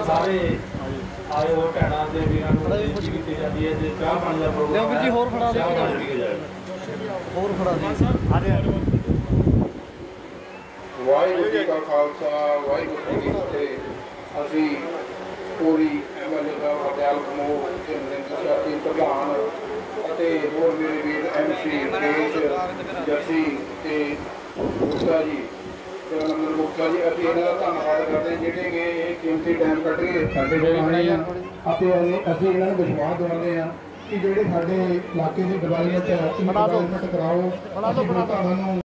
सारे आए हो भैन के वीरों को बेनती की जाती है जो चाह पानी का प्रोग्राम है होर खड़ा वाहिगुरू जी का खालसा वाहिगुरू जी की फतेह। असी पूरी एमएलए का हरदयाल कंबोज के नरेंद्र शास्त्री प्रधान ਅਤੇ ਹੋਰ ਮੇਰੇ ਵੀਰ MC ਜੱਸੀ ਤੇ ਮੁਕਤਾ ਜੀ ਤੇ ਨੰਬਰ ਮੁਕਤਾ ਜੀ, ਅਸੀਂ ਇਹਨਾਂ ਦਾ ਧੰਨਵਾਦ ਕਰਦੇ ਹਾਂ ਜਿਹੜੇ ਕਿ ਇਹ ਕੀਮਤੀ ਟਾਈਮ ਕੱਢ ਕੇ ਸਾਡੇ ਕੋਲ ਆਏ ਆ ਅਤੇ ਅਸੀਂ ਇਹਨਾਂ ਨੂੰ ਵਿਸ਼ਵਾਸ ਦਿਵਾਉਂਦੇ ਹਾਂ ਕਿ ਜਿਹੜੇ ਸਾਡੇ ਇਲਾਕੇ ਦੀ ਡਿਵੈਲਪਮੈਂਟ ਕਰਾਓ, ਅਸੀਂ ਤੁਹਾਨੂੰ